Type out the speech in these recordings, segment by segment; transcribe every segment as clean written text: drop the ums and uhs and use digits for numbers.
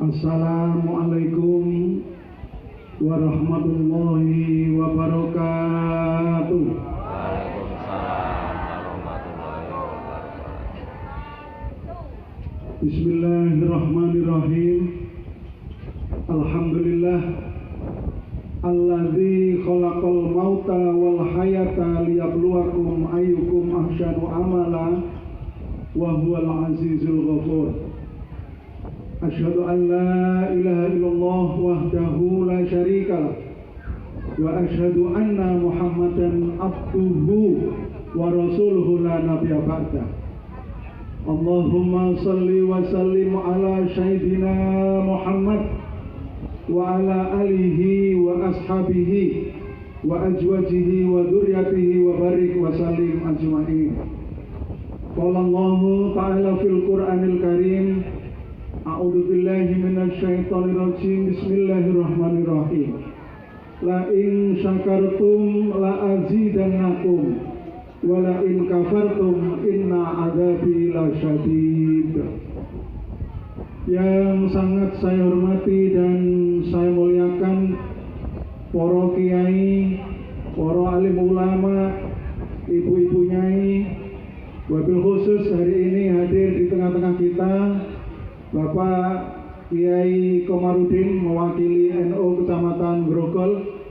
Assalamualaikum warahmatullahi wabarakatuh. Waalaikumsalam warahmatullahi wabarakatuh. Bismillahirrahmanirrahim. Alhamdulillah alladzi khalaqal mauta wal hayata liyabluwakum ayyukum ahsanu amala wa huwal azizul ghafur. Asyhadu an la ilaha illallah wahdahu la syarika lah wa asyhadu anna Muhammadan abduhu wa rasuluhu la nabiyya ba'da. Allahumma salli wa sallim ala sayyidina Muhammad wa ala alihi wa ashabihi wa azwajihi wa dzurriyyatihi wa barik wa sallim ajma'in. Qala Allah ta'ala fil Qur'anil Karim, a'udzu billahi minasy syaithanir rajim. Bismillahirrahmanirrahim. La in syakartum la azidannakum wa la in kafartum inna adzabi lasyadid. Yang sangat saya hormati dan saya muliakan para kiai, para alim ulama, ibu-ibu nyai, wabil khusus hari ini hadir di tengah-tengah kita Bapak Kiai Komarudin mewakili NU Kecamatan Grogol.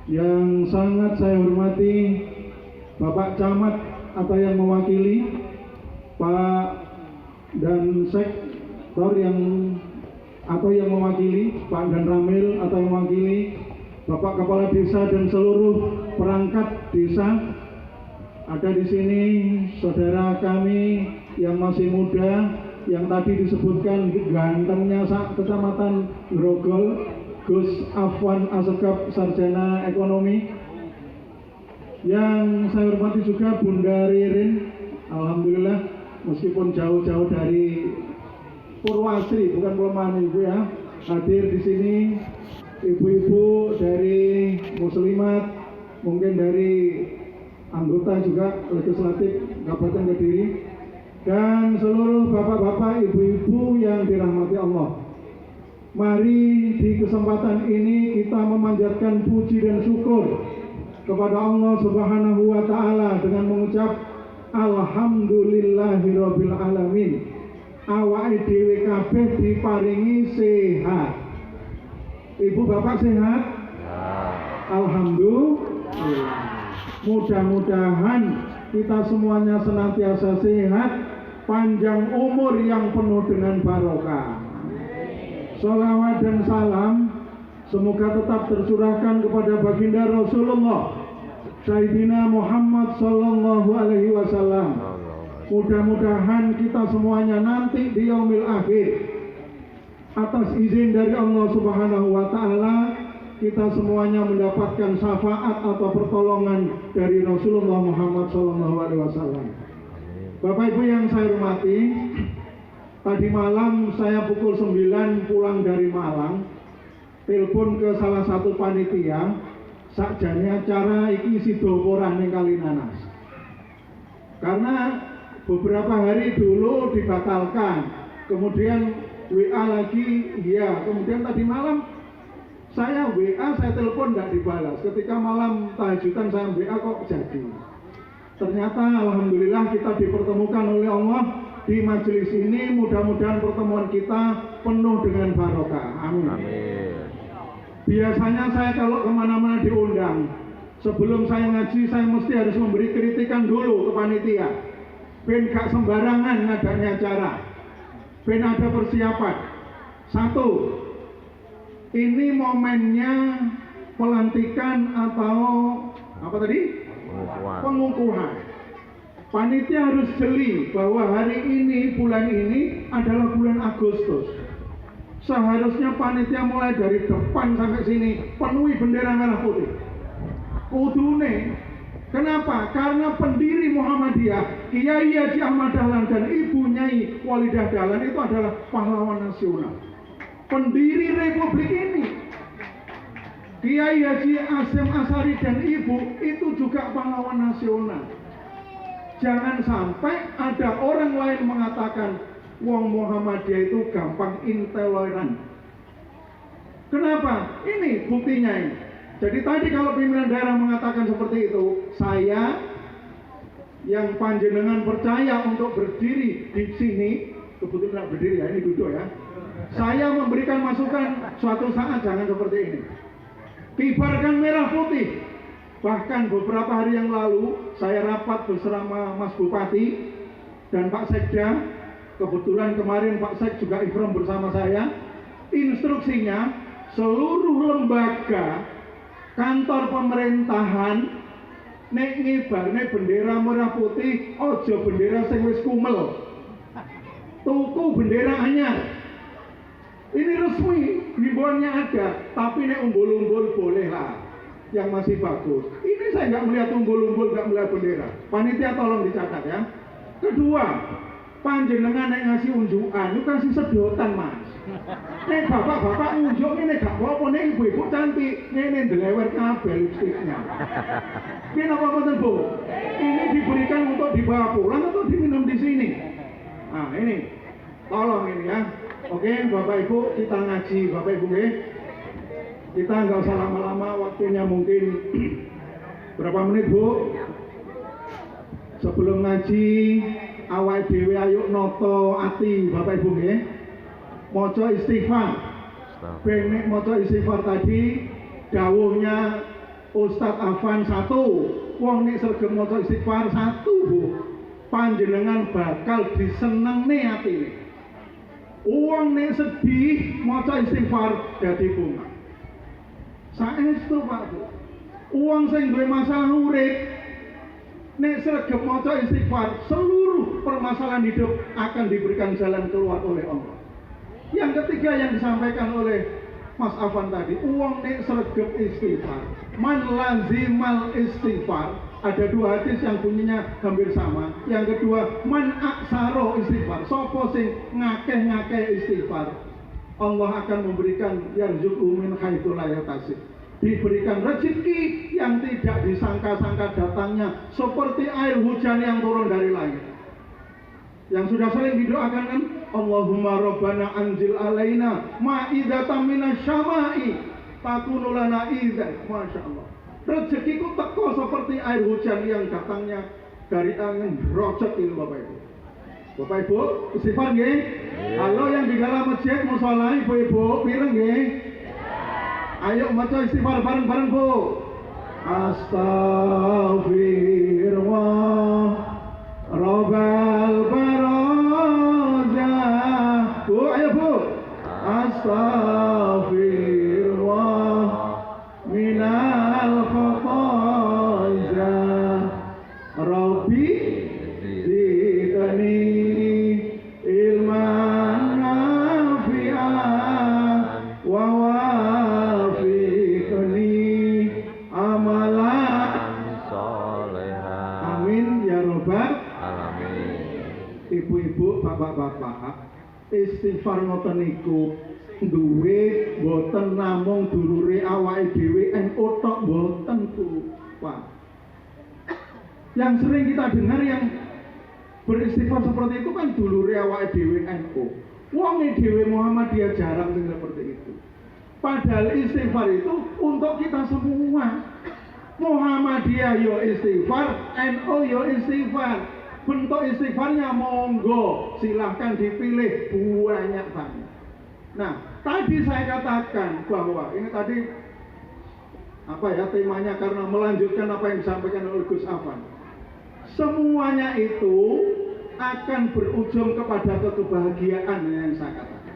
Yang sangat saya hormati Bapak Camat atau yang mewakili, Pak dan Sektor yang mewakili, Pak dan Ramil atau yang mewakili, Bapak Kepala Desa dan seluruh perangkat desa. Ada di sini saudara kami yang masih muda, yang tadi disebutkan gantengnya Kecamatan Grogol, Gus Afwan Asegaf, Sarjana Ekonomi. Yang saya hormati juga Bunda Ririn, alhamdulillah meskipun jauh-jauh dari Purwasri, bukan kelemahan ibu ya, hadir di sini. Ibu-ibu dari Muslimat, mungkin dari anggota juga legislatif Kabupaten Kediri, dan seluruh bapak-bapak, ibu-ibu yang dirahmati Allah. Mari di kesempatan ini kita memanjatkan puji dan syukur kepada Allah Subhanahu wa Ta'ala dengan mengucap Alhamdulillahirabbil alamin. Awake dhewe kabeh diparingi sehat. Ibu bapak sehat? Alhamdulillah. Mudah-mudahan kita semuanya senantiasa sehat, panjang umur yang penuh dengan barokah. Sholawat dan salam semoga tetap tercurahkan kepada baginda Rasulullah Sayyidina Muhammad sallallahu alaihi wasallam. Mudah-mudahan kita semuanya nanti di yaumil akhir, atas izin dari Allah Subhanahu wa Ta'ala, kita semuanya mendapatkan syafaat atau pertolongan dari Rasulullah Muhammad sallallahu alaihi wasallam. Bapak Ibu yang saya hormati, tadi malam saya pukul 9 pulang dari Malang, telepon ke salah satu panitia, sakjane acara iki sidoporan ning Kalinanas. Karena beberapa hari dulu dibatalkan, kemudian WA lagi, ya, kemudian tadi malam saya WA, saya telepon tidak dibalas. Ketika malam tahajudan saya WA kok jadi. Ternyata alhamdulillah kita dipertemukan oleh Allah di majelis ini. Mudah-mudahan pertemuan kita penuh dengan barokah. Amin. Amin. Biasanya saya kalau kemana-mana diundang, sebelum saya ngaji saya mesti harus memberi kritikan dulu ke panitia. Ben gak sembarangan ngadanya acara, ben ada persiapan. Satu, ini momennya pelantikan atau apa tadi? Pengukuhan. Panitia harus jeli bahwa hari ini, bulan ini adalah bulan Agustus. Seharusnya panitia mulai dari depan sampai sini penuhi bendera merah putih. Kudune. Kenapa? Karena pendiri Muhammadiyah, Kiai Haji Ahmad Dahlan dan Ibu Nyai Walidah Dahlan itu adalah pahlawan nasional. Pendiri Republik ini. Kiai Haji Hasyim Asy'ari dan Ibu itu juga pahlawan nasional. Jangan sampai ada orang lain mengatakan Wong Muhammadiyah itu gampang intoleran. Kenapa? Ini buktinya ini. Jadi tadi kalau pimpinan daerah mengatakan seperti itu, saya yang panjenengan percaya untuk berdiri di sini, kebetulan tidak berdiri ya, ini duduk ya. Saya memberikan masukan suatu saat jangan seperti ini. Kibarkan merah putih. Bahkan beberapa hari yang lalu saya rapat bersama Mas Bupati dan Pak Sekda. Kebetulan kemarin Pak Sek juga ikram bersama saya. Instruksinya seluruh lembaga kantor pemerintahan nek ngibarne bendera merah putih, ojo bendera sing wis kumel. Tuku bendera anyar. Ini resmi, himbauannya ada, tapi nek umbul-umbul boleh lah. Yang masih bagus. Ini saya nggak melihat umbul-umbul, nggak melihat bendera. Panitia tolong dicatat ya. Kedua, panjenengan nek ngasih unjukan, itu kasih sedotan mas. Nek bapak-bapak unjuk ini gak apa-apa, nek ibu-ibu cantik, ini ndelewer kabel lipstiknya. Ini apa-apa Bu? Ini diberikan untuk dibawa pulang atau diminum di sini? Nah ini, tolong ini ya. Oke Bapak Ibu, kita ngaji Bapak Ibu ya. Kita nggak usah lama-lama, waktunya mungkin berapa menit Bu? Sebelum ngaji, awal dewe ayo noto ati Bapak Ibu ya. Moco istighfar. Benek moco istighfar tadi dawuhnya Ustadz Afan 1. Wong nek sregep moco istighfar 1 Bu. Panjenengan bakal disenengne atine. Wong nek sedih moco istighfar dadi bunga. Saestu Pak Bu. Wong sing duwe masalah urip nek sregep moco istighfar, seluruh permasalahan hidup akan diberikan jalan keluar oleh Allah. Yang ketiga yang disampaikan oleh Mas Afan tadi, uang nek sregep istighfar. Man lazimal istighfar. Ada dua hadis yang bunyinya hampir sama. Yang kedua, man aksaro istighfar. Sopo sing ngakeh-ngakeh istighfar, Allah akan memberikan yarzuqhu min haitsu la yahtasib. Diberikan rezeki yang tidak disangka-sangka datangnya, seperti air hujan yang turun dari langit. Yang sudah sering didoakan kan, Allahumma Rabbana anzil alaina ma'idatan minas syama'i takunu lana idzan. Masya Allah. Rezekiku teko seperti air hujan yang datangnya dari angin rocek ini Bapak Ibu. Bapak Ibu, istighfar nggih? Halo yang di dalam masjid mushola Ibu-ibu, pireng nggih? Ayo maca istighfar bareng-bareng Bu. Astaghfirullah Rabbal barajah. Bu, ayo Bu. Astaghfirullah minal khataya. Rabbi zidni ilman nafi'an wa wafiqni amalan sholihan. Amin ya robbal alamin. Ibu-ibu, bapak-bapak, istighfar ngoten niku duwe boten namung dulure awake dhewe NU tok boten Bu. Wah. Yang sering kita dengar yang beristighfar seperti itu kan dulure awake dhewe NU. Wong dhewe Muhammadiyah jarang sing seperti itu. Padahal istighfar itu untuk kita semua. Muhammadiyah yo istighfar, NU yo istighfar. Bentuk istighfarnya monggo silahkan dipilih banyak banget. Nah, tadi saya katakan bahwa ini tadi apa ya temanya karena melanjutkan apa yang disampaikan oleh Gus Afan. Semuanya itu akan berujung kepada kebahagiaan yang saya katakan.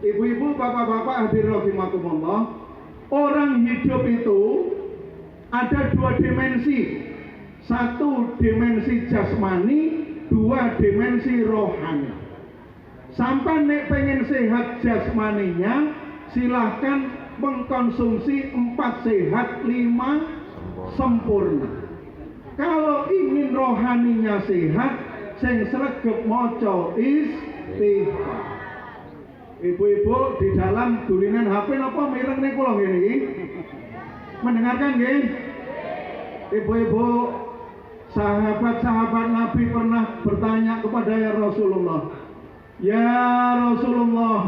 Ibu-ibu, bapak-bapak hadirin rahimakumullah, orang hidup itu ada dua dimensi. Satu dimensi jasmani, dua dimensi rohani. Sampai nek pengen sehat jasmaninya, silahkan mengkonsumsi 4 sehat 5 sempurna. Kalau ingin rohaninya sehat, sing sregep maca istighfar. Ibu-ibu di dalam dulinan HP napa mireng niku lho ngene iki? Mendengarkan nggih? Ibu-ibu, sahabat-sahabat Nabi pernah bertanya kepada ya Rasulullah, Ya Rasulullah,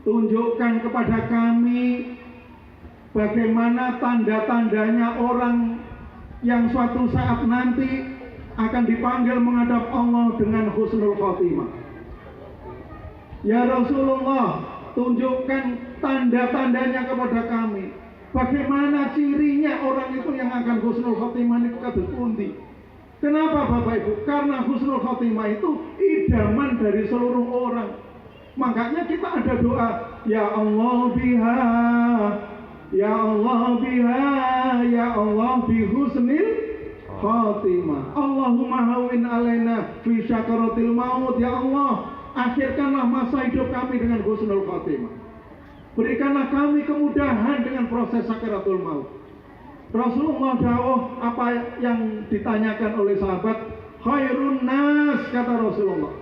tunjukkan kepada kami bagaimana tanda-tandanya orang yang suatu saat nanti akan dipanggil menghadap Allah dengan husnul khotimah. Ya Rasulullah, tunjukkan tanda-tandanya kepada kami. Bagaimana cirinya orang itu yang akan husnul khotimah itu kados pundi? Kenapa Bapak Ibu? Karena husnul khotimah itu idaman dari seluruh orang. Makanya kita ada doa, ya Allah biha, ya Allah biha, ya Allah bi husnil khotimah. Allahumma hawin alaina fi syakaratil maut. Ya Allah, akhirkanlah masa hidup kami dengan husnul khotimah. Berikanlah kami kemudahan dengan proses sakaratul maut. Rasulullah dawuh apa yang ditanyakan oleh sahabat, khairun nas, kata Rasulullah,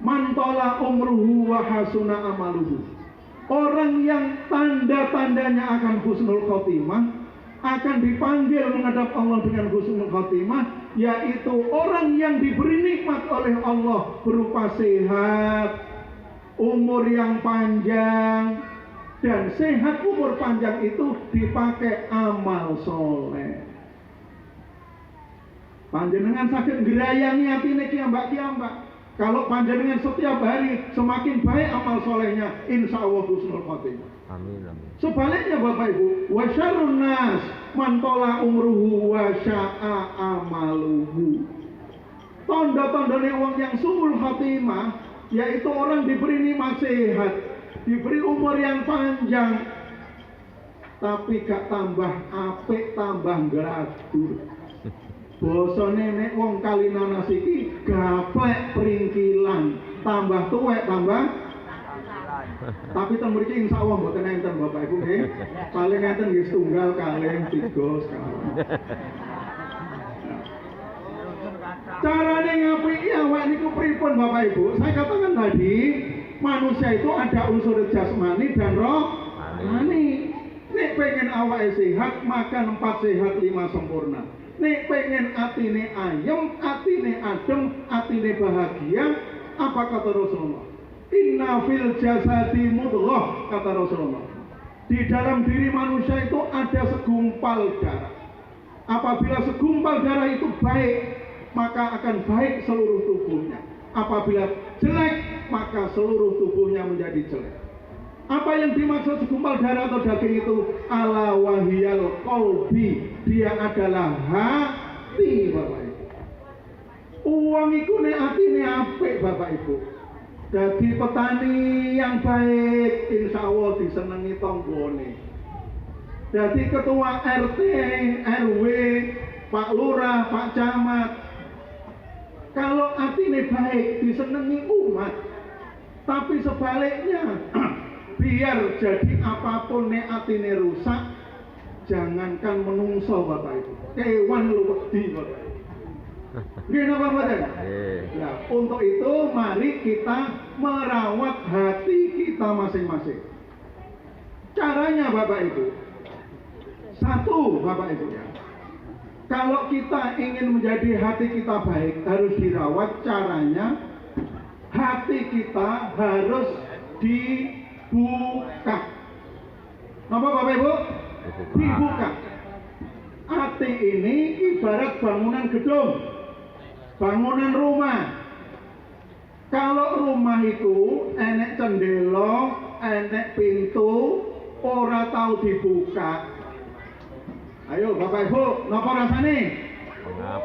man tola umruhu wa hasuna amaluhu. Orang yang tanda-tandanya akan husnul khotimah akan dipanggil menghadap Allah dengan husnul khotimah, yaitu orang yang diberi nikmat oleh Allah berupa sehat, umur yang panjang, dan sehat umur panjang itu dipakai amal soleh. Panjenengan sakit ngerayangi atine kiambak-kiambak. Kalau panjenengan setiap hari semakin baik amal solehnya, insya Allah husnul khotimah. Amin, amin. Sebaliknya Bapak Ibu, wa syarrun nas man tola umruhu wa sya'a amaluhu. Tanda-tandane wong yang suul khotimah yaitu orang diberi nikmat sehat, diberi umur yang panjang, tapi gak tambah apik, tambah gradur. Bosone nek wong kalinanas iki gaplek pringkilan, tambah tuwek tambah. Tapi ten mriki insyaallah mboten enten Bapak Ibu nggih. Paling enten nggih setunggal kalih tiga sekali. Carane ngapiki awak niku pripun Bapak Ibu? Saya katakan tadi, manusia itu ada unsur jasmani dan rohani. Nek pengen awake sehat, makan 4 sehat 5 sempurna. Nek pengen atine ayem, atine adem, atine bahagia, apa kata Rasulullah? Inna fil jasadi mudghah, kata Rasulullah. Di dalam diri manusia itu ada segumpal darah. Apabila segumpal darah itu baik, maka akan baik seluruh tubuhnya. Apabila jelek, maka seluruh tubuhnya menjadi jelek. Apa yang dimaksud segumpal darah atau daging itu? Ala wahiyal qalbi, dia adalah hati Bapak Ibu. Uang iku nek atine apik Bapak Ibu. Jadi petani yang baik insya Allah disenangi tonggone. Jadi ketua RT, RW, Pak Lurah, Pak Camat, kalau atine baik disenangi umat. Tapi sebaliknya, biar jadi apapun nek atine rusak, jangankan menungso Bapak Ibu, kewan lu wedi Bapak Ibu. Gimana Bapak Ibu? Nah, untuk itu mari kita merawat hati kita masing-masing. Caranya Bapak Ibu, satu Bapak Ibu ya, kalau kita ingin menjadi hati kita baik harus dirawat. Caranya hati kita harus dibuka. Apa Bapak Ibu? Dibuka. Hati ini ibarat bangunan gedung, bangunan rumah. Kalau rumah itu enek cendela, enek pintu, ora tahu dibuka. Ayo Bapak Ibu, napa rasane? Pengap.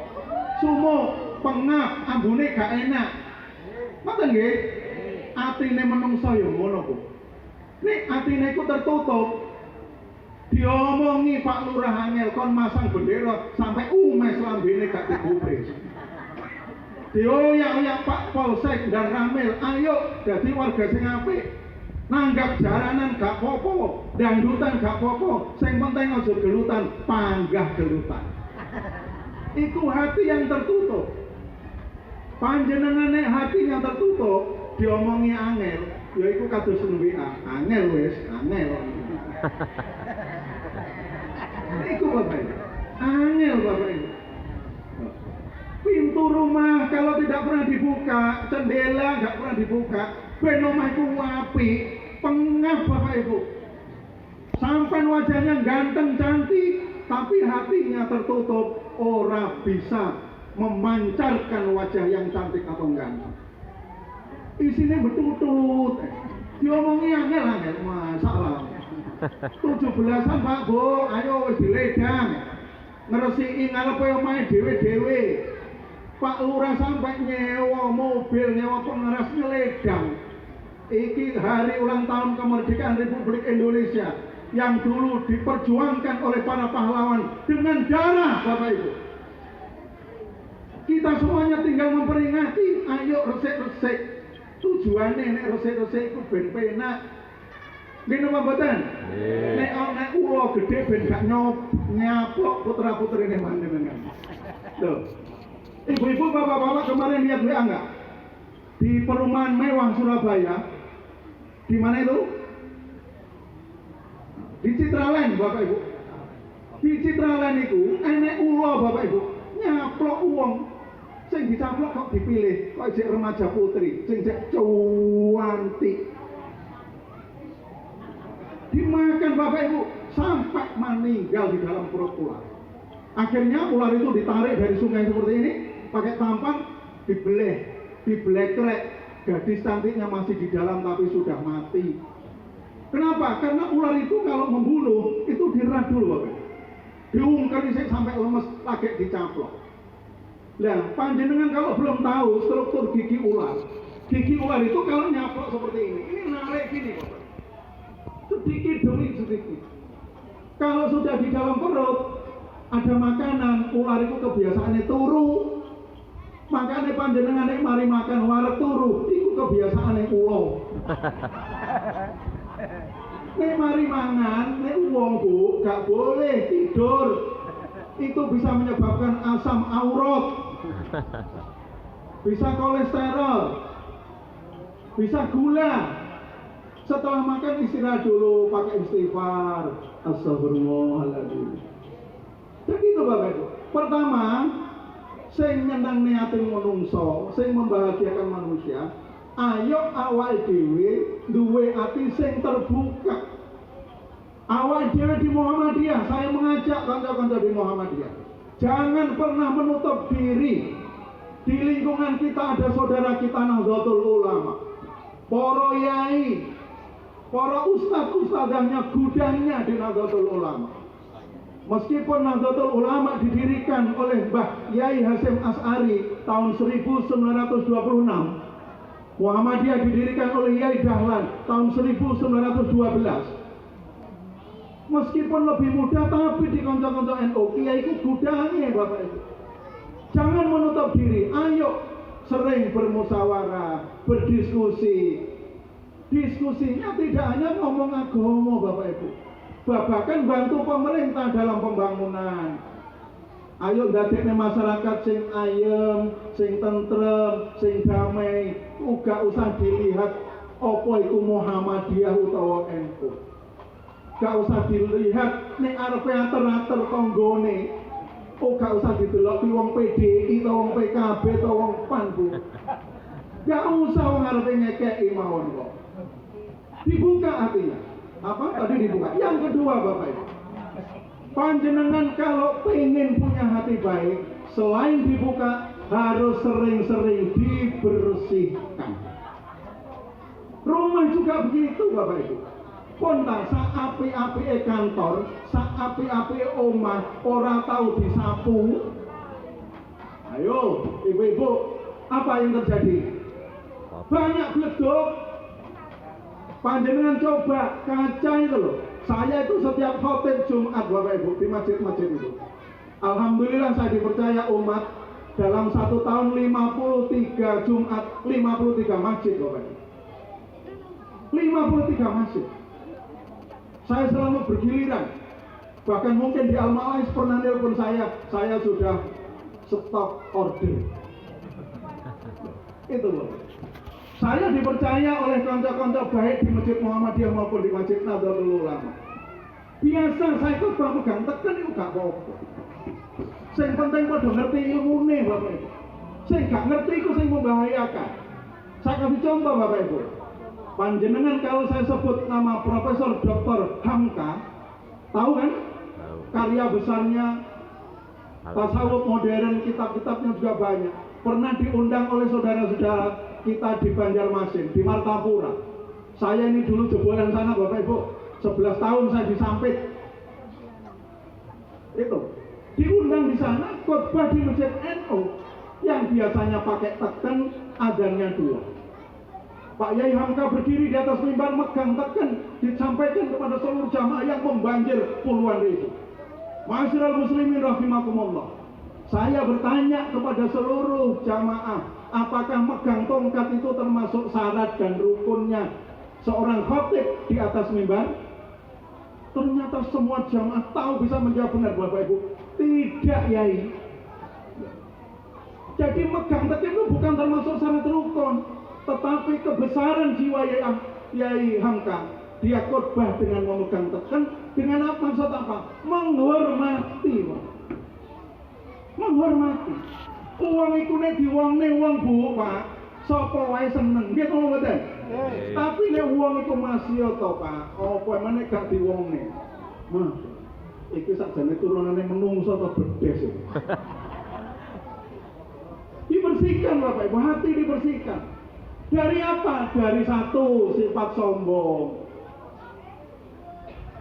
Sumuk, pengap, ambune gak enak. Ngoten nggih? Atine menungso ya ngono kok. Nek atine iku tertutup, diomongi Pak Lurah angel kon masang bendera sampai umes lambene gak digubris. Dioyak-oyak Pak Polsek dan Ramil, ayo dadi warga sing apik. Nanggap jaranan gak popo, dangdutan gak popo, sing penting aja gelutan, panggah gelutan. Iku hati yang tertutup. Panjenengane hati yang tertutup, diomongi angel, ya iku kados WA, angel wis, angel. Iku Bapak Ibu. Angel Bapak Ibu. pintu rumah kalau tidak pernah dibuka, jendela nggak pernah dibuka, ben omahku apik, pengap Bapak Ibu. Sampai wajahnya ganteng cantik, tapi hatinya tertutup, ora bisa memancarkan wajah yang cantik atau ganteng. Isinya betutut, diomongi angel, masalah. 17-an Pak Bu, ayo wis diledang, ngresiki ngarepe omahe dhewe-dhewe. Pak Lurah sampai nyewa mobil, nyewa pengeras ngeledang. Iki hari ulang tahun kemerdekaan Republik Indonesia yang dulu diperjuangkan oleh para pahlawan dengan darah Bapak Ibu. Kita semuanya tinggal memperingati, ayo resik-resik. Tujuannya nek resik-resik itu ben penak. Nggih napa mboten? Nek ulo gede ben gak nyaplok putra-putrine panjenengan. Loh. Ibu-ibu, bapak-bapak kemarin lihat WA enggak? Di perumahan mewah Surabaya. Di mana itu? Di Citraland Bapak Ibu. Di Citraland itu enek ulo Bapak Ibu, nyaplok uang. Sing dicaplok kok dipilih, kok jek remaja putri, sing jek cuantik. Dimakan Bapak Ibu sampai meninggal di dalam perut ular. Akhirnya ular itu ditarik dari sungai seperti ini, pakai tampang, dibelekrek. Gadis cantiknya masih di dalam tapi sudah mati. Kenapa? Karena ular itu kalau membunuh itu dirat dulu Bapak. Diungkeri sampai lemes, lagi dicaplok. Nah, panjenengan kalau belum tahu struktur gigi ular itu kalau nyaplok seperti ini narik gini Bapak. Sedikit demi sedikit. Kalau sudah di dalam perut ada makanan, ular itu kebiasaannya turu. Makanya panjenengan nek mari makan wareg turu, itu kebiasaane ulo. Nek mari mangan, nek wong Bu gak boleh tidur. Itu bisa menyebabkan asam urat. Bisa kolesterol. Bisa gula. Setelah makan istirahat dulu, pakai istighfar. Astagfirullahaladzim. Jadi itu Bapak Ibu. Pertama, sing nyeneng niatin manungsa, sing membahagiakan manusia, ayo awake dhewe duwe ati sing terbuka. Awake dhewe di Muhammadiyah, saya mengajak kanca-kanca di Muhammadiyah, jangan pernah menutup diri. Di lingkungan kita ada saudara kita Nahdlatul Ulama, para yai, para ustadz-ustadzahnya gudangnya di Nahdlatul Ulama. Meskipun Nahdlatul Ulama didirikan oleh Mbah Yai Hasyim Asy'ari tahun 1926, Muhammadiyah didirikan oleh Yai Dahlan tahun 1912. Meskipun lebih muda tapi di kanca-kanca NU, kiai itu gudangnya Bapak Ibu. Jangan menutup diri, ayo sering bermusyawarah, berdiskusi. Diskusinya tidak hanya ngomong agama Bapak Ibu, bahkan bantu pemerintah dalam pembangunan. Ayo ndadekne masyarakat sing ayem, sing tentrem, sing damai. Uga usah dilihat apa iku Muhammadiyah utawa NU. Gak usah dilihat nek arepe ater-ater tanggane. Gak usah didelok wong PDI atau wong PKB atau wong PAN Bu. Gak usah wong arepe ngekeki mawon kok. Dibuka hatinya. Apa tadi dibuka? Yang kedua Bapak Ibu, panjenengan kalau pengen punya hati baik, selain dibuka harus sering-sering dibersihkan. Rumah juga begitu Bapak Ibu. Ponta sak api-api kantor, sak api-api omah, ora tahu disapu. Ayo ibu-ibu, apa yang terjadi? Banyak gledok. Panjenengan coba kaca itu loh. Saya itu setiap khotib Jumat Bapak Ibu di masjid-masjid itu. Alhamdulillah saya dipercaya umat dalam 1 tahun 53 Jumat, 53 masjid Bapak Ibu. 53 masjid. Saya selalu bergiliran. Bahkan mungkin di Al-Ma'ais pernah nelpon saya sudah stop order. Itu loh. Saya dipercaya oleh kanca-kanca baik di Masjid Muhammadiyah maupun di Masjid Nahdlatul Ulama. Biasa saya pegang tekan itu gak apa-apa. Yang penting pada ngerti ilmune Bapak Ibu. Sing gak ngerti iku sing membahayakan. Saya kasih contoh Bapak Ibu. Panjenengan kalau saya sebut nama Profesor Dr. Hamka, tahu kan? Tahu. Karya besarnya, tasawuf modern, kitab-kitabnya juga banyak. Pernah diundang oleh saudara-saudara kita di Banjarmasin, di Martapura. Saya ini dulu jebolan sana Bapak Ibu. 11 tahun saya di Sampit. Itu. Diundang di sana, khotbah di Masjid NU. Yang biasanya pakai teken, adanya 2. Pak Yai Hamka berdiri di atas mimbar megang teken, disampaikan kepada seluruh jamaah yang membanjir puluhan ribu. Ma'asyiral muslimin rahimakumullah. Saya bertanya kepada seluruh jamaah, apakah megang tongkat itu termasuk syarat dan rukunnya seorang khatib di atas mimbar? Ternyata semua jamaah tahu bisa menjawab benar Bapak Ibu. Tidak Yai. Jadi megang teken itu bukan termasuk syarat rukun, tetapi kebesaran jiwa Yai Hamka. Dia khotbah dengan memegang teken, dengan apa maksud apa? Menghormati, Pak. Menghormati. Uang iku nek diwongne wong Bu, Pak. Sapa wae seneng. Nggih to mboten? Tapi nek uang iku masih to, Pak. Apa meneh gak diwongne? Mas, iki sakjane turunane menungso to bedes. Dibersihkan Bapak Ibu, hati dibersihkan. Dari apa? Dari satu, sifat sombong.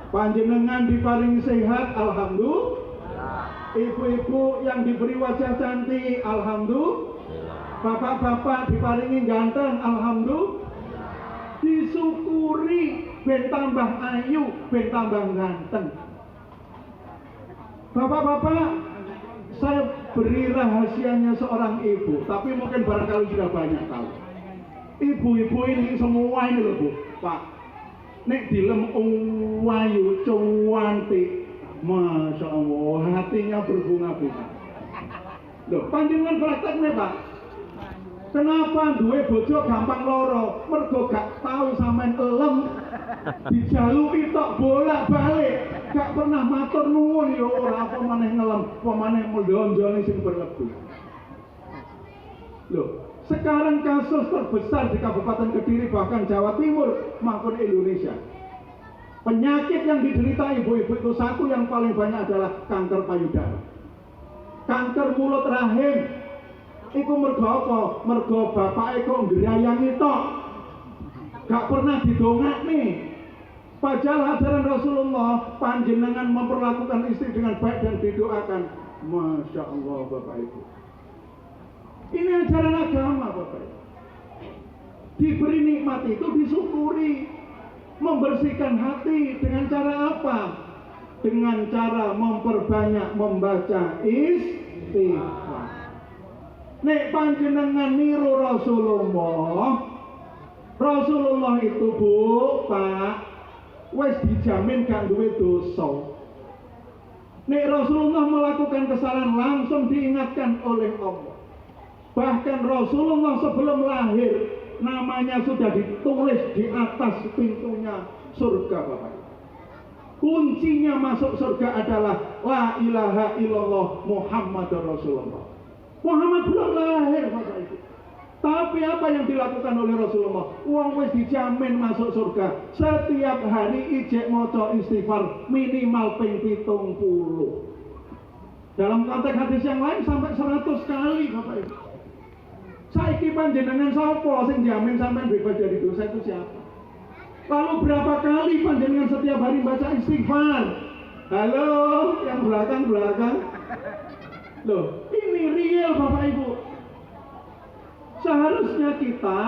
Panjenengan diparingi sehat, alhamdulillah. Ibu-ibu yang diberi wajah cantik, alhamdulillah. Bapak-bapak diparingi ganteng, alhamdulillah. Disyukuri, ben tambah ayu, ben tambah ganteng. Bapak-bapak, saya beri rahasianya seorang ibu, tapi mungkin barangkali sudah banyak tahu. Ibu-ibu ini semua ini loh Bu, Pak. Nek dilem wayu cantik, masya Allah, hatinya berbunga-bunga. Loh, panjenengan prakteknya Pak. Kenapa duwe bojo gampang loro? Mergo gak tahu sampean elem, dijaluki tok bolak-balik, gak pernah matur nuwun ya ora apa maneh ngelem, apa maneh mendonjone sing berlebih. Loh, sekarang kasus terbesar di Kabupaten Kediri bahkan Jawa Timur maupun Indonesia. Penyakit yang diderita ibu-ibu itu satu yang paling banyak adalah kanker payudara. Kanker mulut rahim. Iku mergo apa? Mergo bapak iku ngrayangi tok. Gak pernah didongakne. Padahal ajaran Rasulullah panjenengan memperlakukan istri dengan baik dan didoakan. Masya Allah Bapak Ibu. Ini ajaran agama Bapak Ibu. Diberi nikmat itu disyukuri. Membersihkan hati dengan cara apa? Dengan cara memperbanyak membaca istighfar. Nek panjenengan niru Rasulullah itu Bu, Pak, wis dijamin gak duwe dosa. Nek Rasulullah melakukan kesalahan langsung diingatkan oleh Allah. Bahkan Rasulullah sebelum lahir namanya sudah ditulis di atas pintunya surga Bapak. Kuncinya masuk surga adalah la ilaha illallah Muhammadur Rasulullah. Muhammad belum lahir Bapak Ibu. Tapi apa yang dilakukan oleh Rasulullah? Wong wis dijamin masuk surga. Setiap hari ijek maca istighfar minimal ping 70. Dalam konteks hadis yang lain sampai 100 kali Bapak Ibu. Saiki panjenengan sapa sing jamin sampean bebas dari dosa itu siapa? Lalu berapa kali panjenengan setiap hari baca istighfar? Halo, yang belakang. Loh, ini real Bapak Ibu. Seharusnya kita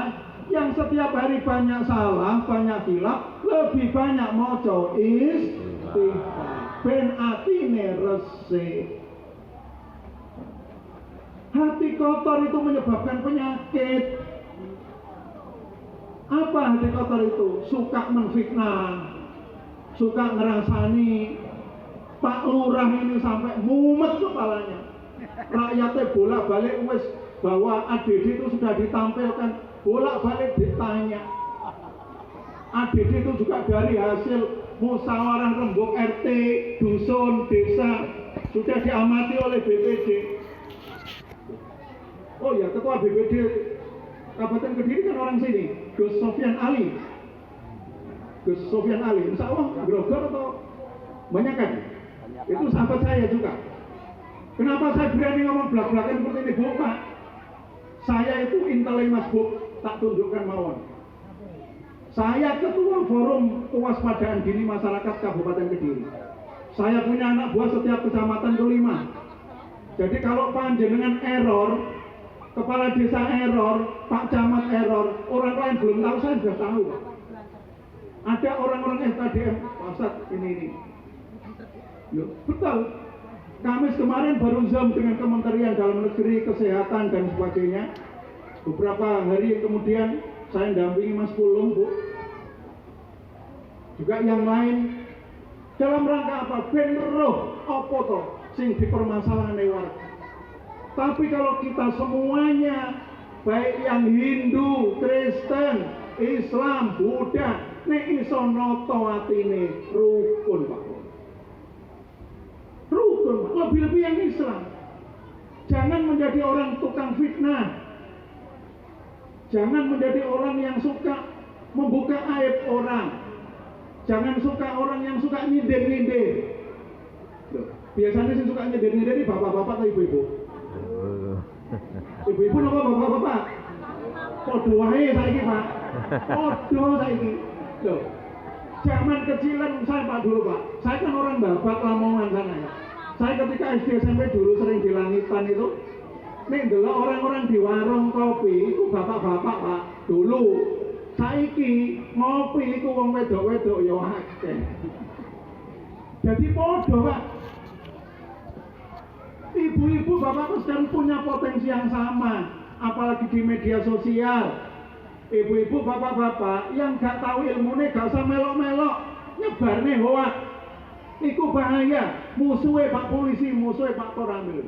yang setiap hari banyak salah, banyak hilaf, lebih banyak maca istighfar. Ben atine resik. Hati kotor itu menyebabkan penyakit. Apa hati kotor itu? Suka menfitnah, suka ngerasani. Pak Lurah ini sampai mumet kepalanya. Rakyatnya bolak-balik wis bahwa ADD itu sudah ditampilkan, bolak-balik ditanya. ADD itu juga dari hasil musyawarah rembuk RT, dusun, desa, sudah diamati oleh BPD. Oh ya, ketua BPD Kabupaten Kediri kan orang sini, Gus Sofyan Ali. Gus Sofyan Ali, insya Allah grogol atau banyak kan? Itu sahabat saya juga. Kenapa saya berani ngomong belak-belakan seperti ini, Bu, Pak? Saya itu intelek Mas Bu, tak tunjukkan mawon. Saya ketua forum kewaspadaan dini masyarakat Kabupaten Kediri. Saya punya anak buah setiap kecamatan ke 5. Jadi kalau panjenengan error, kepala desa error, Pak Camat error, orang lain belum tahu, saya sudah tahu. Ada orang-orang FKDM, Ustaz ini. Loh, betul. Kamis kemarin baru Zoom dengan Kementerian Dalam Negeri, Kesehatan dan sebagainya. Beberapa hari kemudian saya dampingi Mas Pulung, Bu. Juga yang lain. Dalam rangka apa? Ben roh apa toh sing dipermasalahkan warga. Tapi kalau kita semuanya, baik yang Hindu, Kristen, Islam, Buddha, nek iso noto atine rukun, Pak. Rukun, Pak. Lebih-lebih yang Islam. Jangan menjadi orang tukang fitnah. Jangan menjadi orang yang suka membuka aib orang. Jangan suka orang yang suka nyindir-nyindir. Biasanya sih suka nyindir-nyindir ini bapak-bapak atau ibu-ibu? Ibu-ibu apa bapak-bapak? Podo wae saiki, Pak. Podo saiki. Loh. Zaman kecilan saya Pak dulu, Pak. Saya kan orang Babat Lamongan sana ya. Saya ketika SD SMP dulu sering di Langitan itu. Nih delok orang-orang di warung kopi itu bapak-bapak, Pak. Dulu saiki ngopi iku wong wedok-wedok ya akeh. Jadi podo, Pak. Ibu-ibu bapak sekarang punya potensi yang sama, apalagi di media sosial. Ibu-ibu bapak-bapak yang gak tahu ilmunya gak usah melok-melok nyebarnya hoak. Iku bahaya. Musuhnya Pak Polisi, musuhnya Pak Koramil.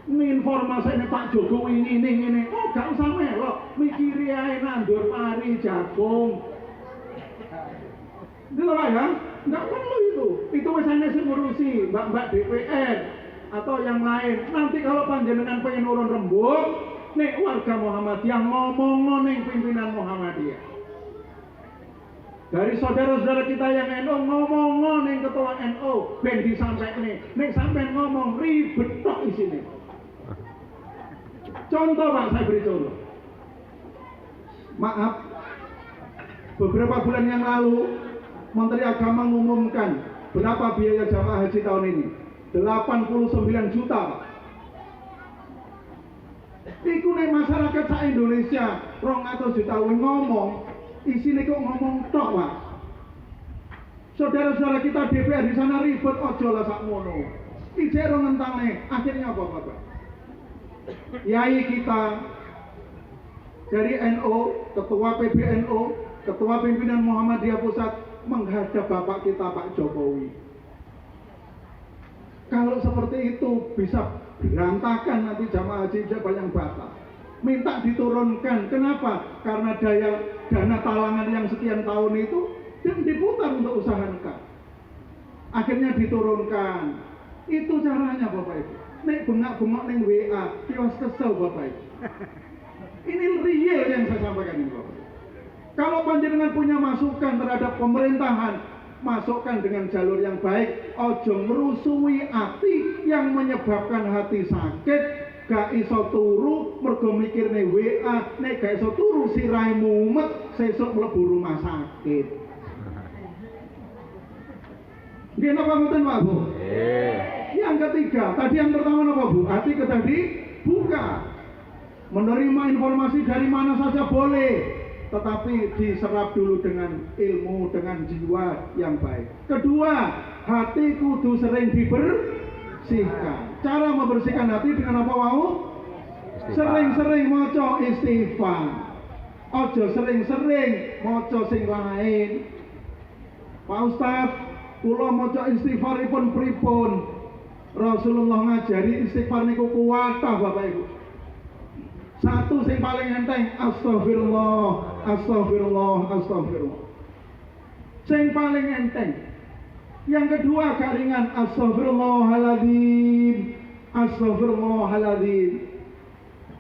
Ini informasi ini Pak Jokowi ini. Oh gak usah melok, mikiri aja nandur pari, jagung. Itu lah ya, nggak perlu itu. Itu misalnya sih ngurusi mbak-mbak DPR atau yang lain. Nanti kalau panjenengan pengen urun rembuk, nih warga Muhammadiyah ngomong nih pimpinan Muhammadiyah. Dari saudara-saudara kita yang NU ngomong nih ketua NU, ben disampaikan nih sampai ngomong ribet tok di sini. Contoh Pak, saya beri contoh. Maaf, beberapa bulan yang lalu Menteri Agama mengumumkan berapa biaya jamaah haji tahun ini? 89 juta, Pak. Iku nih masyarakat se-Indonesia 200 juta ngomong, isine kok ngomong tok, Pak. Saudara-saudara kita DPR di sana ribet ojo lah sakmono. Ijek ro ngentane, akhirnya apa, Pak? Yai kita dari NU, ketua PBNU, ketua pimpinan Muhammadiyah Pusat menghadap Bapak kita Pak Jokowi. Kalau seperti itu bisa berantakan nanti jamaah haji banyak batal. Minta diturunkan. Kenapa? Karena dana talangan yang sekian tahun itu dan diputar untuk usaha negara. Akhirnya diturunkan. Itu caranya Bapak Ibu. Nek bengak-bengok neng WA, kios kesel Bapak Ibu. Ini real yang saya sampaikan ini Bapak Ibu. Kalau panjenengan punya masukan terhadap pemerintahan, masukkan dengan jalur yang baik. Ojo merusui hati yang menyebabkan hati sakit. Gak iso turu, mergo mikirne WA. Nek gak iso turu sirai mumet, sesuk mlebu rumah sakit. Nggih napa mboten Pak Bu? Yang ketiga, tadi yang pertama apa Bu? Hati kita dibuka. Menerima informasi dari mana saja boleh, tetapi diserap dulu dengan ilmu, dengan jiwa yang baik. Kedua, hati kudu sering dibersihkan. Cara membersihkan hati dengan apa mau? Sering-sering maca istighfar. Ojo sering-sering maca sing lain. Pak Ustaz, kula maca istighfaripun pripun? Rasulullah ngajari istighfar niku kuwatah Bapak Ibu. Satu sing paling enteng, astagfirullah, astagfirullah, astagfirullah. Sing paling enteng. Yang kedua garingan, astagfirullahaladzim, Astaghfirullahaladzim.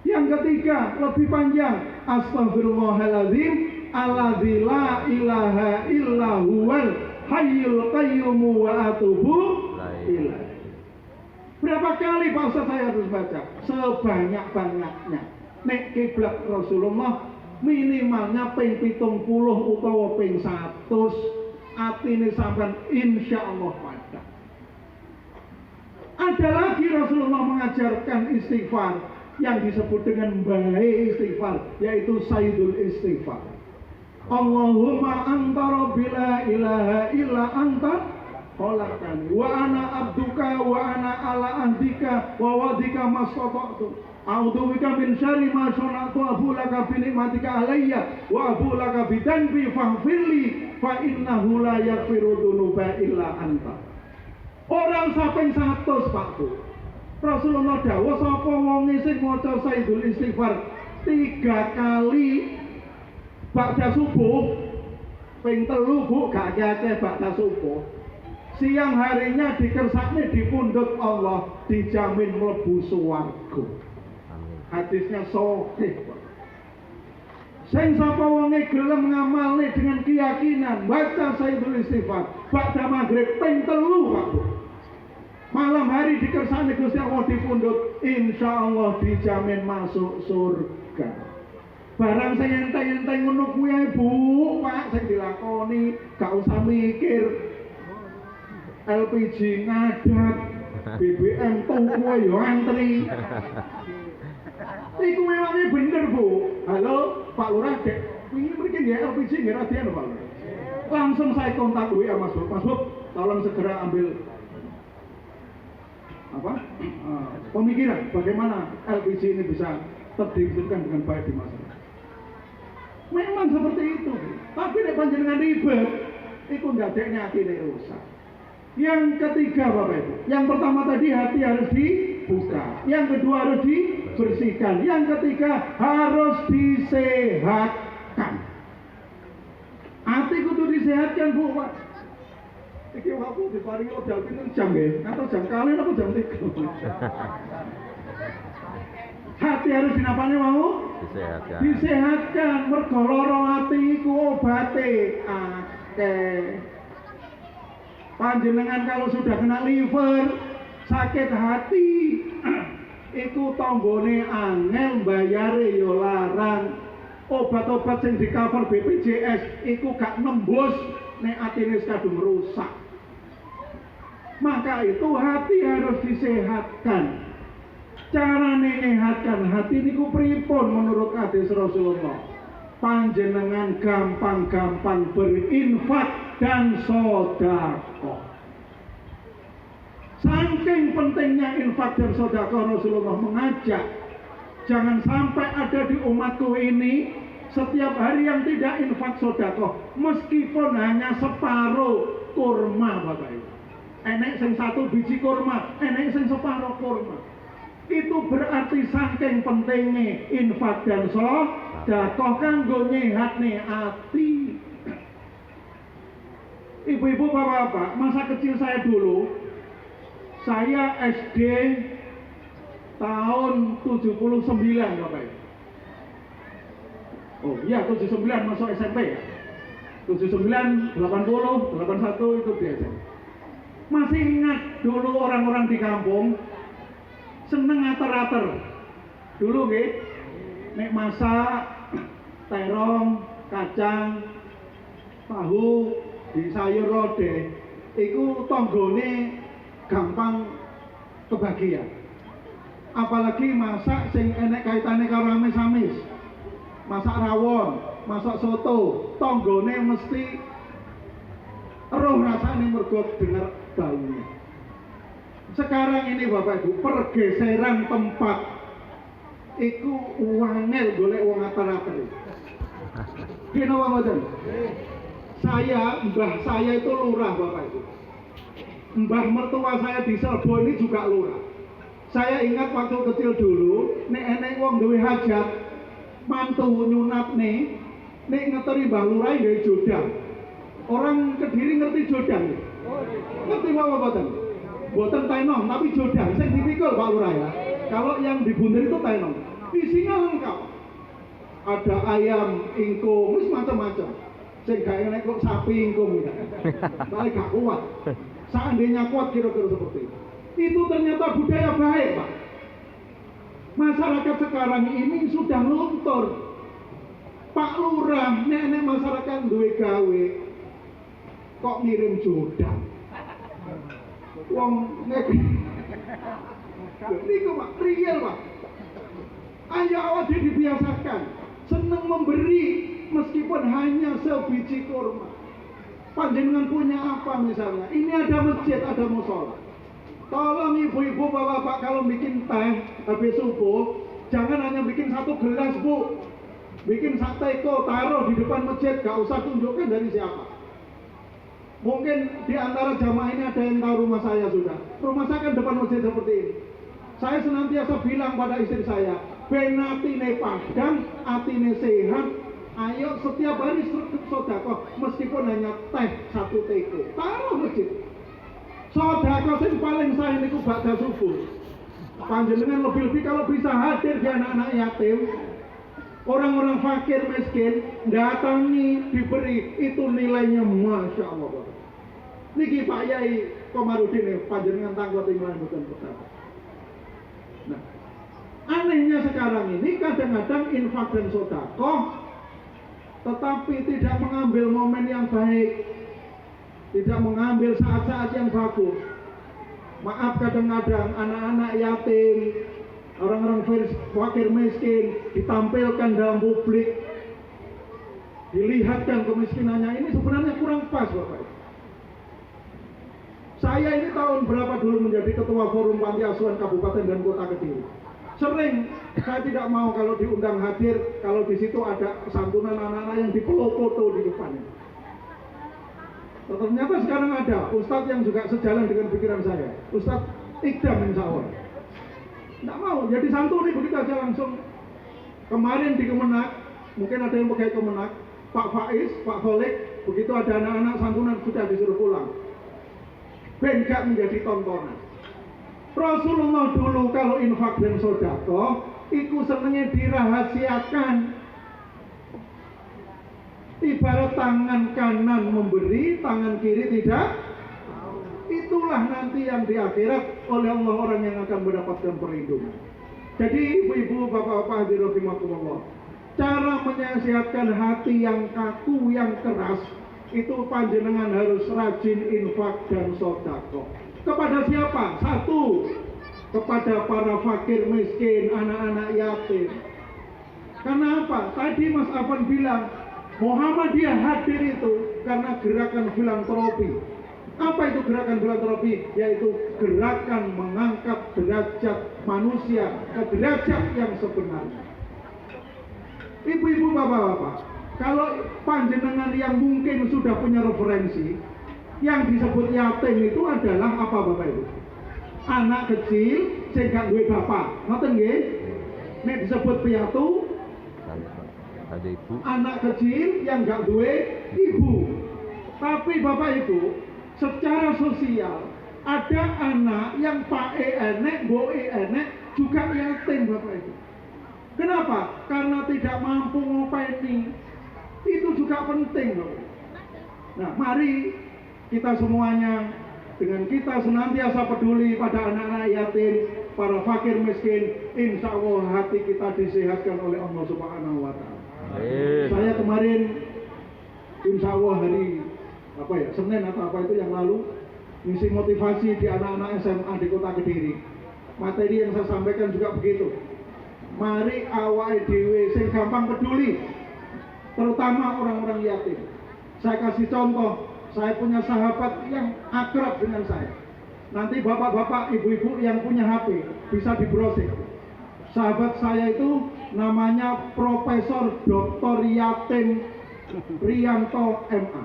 Yang ketiga lebih panjang, astaghfirullahaladzim alladzi la ilaha illa huwal hayyul qayyum wa atubu ilaih. Berapa kali Pak Ustaz saya harus baca? Sebanyak-banyaknya. Nek kiblat Rasulullah minimalnya ping 70 utawa ping 100, atine sampean insyaallah padha. Ada lagi Rasulullah mengajarkan istighfar yang disebut dengan baik istighfar, yaitu sayyidul istighfar. Allahumma anta rabbi la ilaha illa anta khalaqtani wa ana abduka wa ana ala ahdika wa wadika mastata'tu a'udzu bika min syarri ma sana'tu abu laka bi ni'matika alayya wa abu laka bi dhanbi faghfirli fa innahu la yaghfiru dzunuba illa anta. Orang sampai 100 Pak Bu. Rasulullah dawuh sapa wong sing maca sayyidul istighfar 3 kali ba'da subuh, ping 3 Bu gak akeh ba'da subuh. Siang harinya dikersakne di pundut Allah, dijamin mlebu swarga. Hadisnya sahih. Sing sapa wonge gelem ngamalne dengan keyakinan baca sayyidul istighfar ba'da maghrib ping 3 Pak Bu. Malam hari dikersakne Gusti Allah di pundut, insyaallah dijamin masuk surga. Barang sing enteng-enteng ngono kuwi Bu, Pak, sing dilakoni gak usah mikir. LPG ngadat, BBM tuku yo antri. Iku memangnya bener Bu. Halo Pak Lurah, dek, ini mungkin ya LPG nggak radian Pak Lurah. Langsung saya kontak WA Mas Bob. Mas Bob, tolong segera ambil pemikiran bagaimana LPG ini bisa terdistribusikan dengan baik di masyarakat. Memang seperti itu. Tapi nek panjenengan ribet, itu ndadekne atine rusak. Yang ketiga Bapak Ibu, yang pertama tadi hati harus dibuka, yang kedua harus dibersihkan, yang ketiga harus disehatkan. Hati kudu disehatkan Bu Pak. Iki waktu diparingi modal pinten jam nggih, atau jam kali atau jam 3. Hati harus dinapane mau? Disehatkan. Disehatkan, mergo lara ati iku obate akeh. Panjenengan kalau sudah kena liver, sakit hati, iku tanggane angel, bayare yo larang. Obat-obat sing di cover BPJS iku gak nembus nek atine kadung rusak. Maka itu hati harus disehatkan. Carane nyehatkan hati niku pripun menurut hadis Rasulullah? Panjenengan gampang-gampang berinfak dan sedekah. Saking pentingnya infak dan sedekah, Rasulullah mengajak jangan sampai ada di umatku ini setiap hari yang tidak infak sedekah, meskipun hanya separuh kurma Bapak Ibu. Enek sing 1 biji kurma, enek sing separuh kurma. Itu berarti saking pentingnya infak dan sedekah kanggo nyehatne ati. Ibu-ibu, bapak-bapak, masa kecil saya dulu, saya SD tahun 79 Bapak Ibu. Oh iya, 79 masuk SMP ya. 79, 80, 81 itu biasa. Masih ingat dulu orang-orang di kampung seneng ater-ater. Dulu nggih, nek masak terong, kacang, tahu, di sayur lodeh, iku tanggane gampang kebagian. Apalagi masak sing enek kaitane karo amis-amis. Masak rawon, masak soto, tanggane mesti roh rasane mergo dengar baunya. Sekarang ini Bapak Ibu, pergeseran tempat iku wangel golek wong ater-ater. Kene wae mboten. Mbah saya itu lurah Bapak Ibu. Mbah mertua saya di Serbo ini juga lurah. Saya ingat waktu kecil dulu, nek enek wong duwe hajat, mantu nyunatne, nek ngeteri Mbah Lurah nggih jodang. Orang Kediri ngerti jodang. Ngerti apa mboten? Boten tenom, tapi jodan. Sing dipikul Pak Lurah ya. Kalau yang dibuntir itu tenom. Isinya lengkap. Ada ayam, ingkung, wis macam-macam. Sing gak enak kok sapi ingkung gitu. Balik gak kuat. Seandainya kuat kira-kira seperti itu. Itu ternyata budaya baik, Pak. Masyarakat sekarang ini sudah luntur. Pak Lurah, nenek masyarakat duwe gawe kok ngirim jodan. Wong nek niku Pak, real Pak. Ayo awak dibiasakan seneng memberi meskipun hanya sebiji kurma. Panjenengan punya apa misalnya? Ini ada masjid, ada musola. Tolong ibu-ibu, bapak-bapak kalau bikin teh habis subuh, jangan hanya bikin satu gelas Bu. Bikin satu teko, taruh di depan masjid, gak usah tunjukkan dari siapa. Mungkin di antara jamaah ini ada yang tahu rumah saya sudah. Rumah saya kan depan masjid seperti ini. Saya senantiasa bilang pada istri saya, ben atine padang, atine sehat. Ayo setiap hari sedekah, meskipun hanya teh satu teko, taruh masjid. Sedekah sing paling saya niku bakda subuh. Panjenengan lebih-lebih kalau bisa hadir di anak-anak yatim, orang-orang fakir miskin, datangi, diberi, itu nilainya Masya Allah. Niki Pak Yai Komarudin panjenengan tangguh tinggalan bukan pertama. Nah, anehnya sekarang ini kadang-kadang infak dan sedekah tetapi tidak mengambil momen yang baik, tidak mengambil saat-saat yang bagus. Maaf, kadang-kadang anak-anak yatim, orang-orang fakir miskin ditampilkan dalam publik, dilihatkan kemiskinannya, ini sebenarnya kurang pas Bapak. Saya ini tahun berapa dulu menjadi ketua forum panti asuhan Kabupaten dan Kota Kediri. Sering saya tidak mau kalau diundang hadir, kalau di situ ada santunan anak-anak yang dipeluk foto di depannya. Ternyata sekarang ada Ustadz yang juga sejalan dengan pikiran saya, Ustadz Ikdam insya Allah. Tidak mau, jadi santuni begitu aja langsung. Kemarin di Kemenak, mungkin ada yang pakai Kemenak, Pak Faiz, Pak Kholik, begitu ada anak-anak santunan sudah disuruh pulang. Ben gak menjadi tontonan. Rasulullah dulu kalau infak dan sedekah, itu senengnya dirahasiakan. Ibarat tangan kanan memberi, tangan kiri tidak. Itulah nanti yang di akhirat oleh Allah orang yang akan mendapatkan perlindungan. Jadi ibu-ibu, bapak-bapak hadirin rahimakumullah, cara menyehatkan hati yang kaku, yang keras, itu panjenengan harus rajin infak dan sedekah. Kepada siapa? Satu, kepada para fakir miskin, anak-anak yatim. Karena apa? Tadi Mas Afan bilang Muhammadiyah hadir itu karena gerakan filantropi. Apa itu gerakan filantropi? Yaitu gerakan mengangkat derajat manusia ke derajat yang sebenarnya. Ibu-ibu, bapak-bapak, kalau panjenengan yang mungkin sudah punya referensi, yang disebut yatim itu adalah apa Bapak Ibu? Anak kecil sing gak duwe bapak. Ngoten nggih? Nek disebut piatu, ada ibu. Anak kecil yang gak duwe ibu. Tapi Bapak Ibu, secara sosial ada anak yang pae enek, boe enek, juga yatim Bapak Ibu. Kenapa? Karena tidak mampu ngopeni. Itu juga penting Bapak. Nah, mari kita semuanya dengan kita senantiasa peduli pada anak-anak yatim, para fakir miskin, insya Allah hati kita disehatkan oleh Allah Subhanahu wa Ta'ala. Saya kemarin insya Allah hari Senin atau apa itu yang lalu ngisi motivasi di anak-anak SMA di Kota Kediri. Materi yang saya sampaikan juga begitu. Mari awake dhewe sing gampang peduli, terutama orang-orang yatim. Saya kasih contoh. Saya punya sahabat yang akrab dengan saya. Nanti bapak-bapak, ibu-ibu yang punya HP bisa di-browsing. Sahabat saya itu namanya Profesor Dr. Yatim Rianto MA.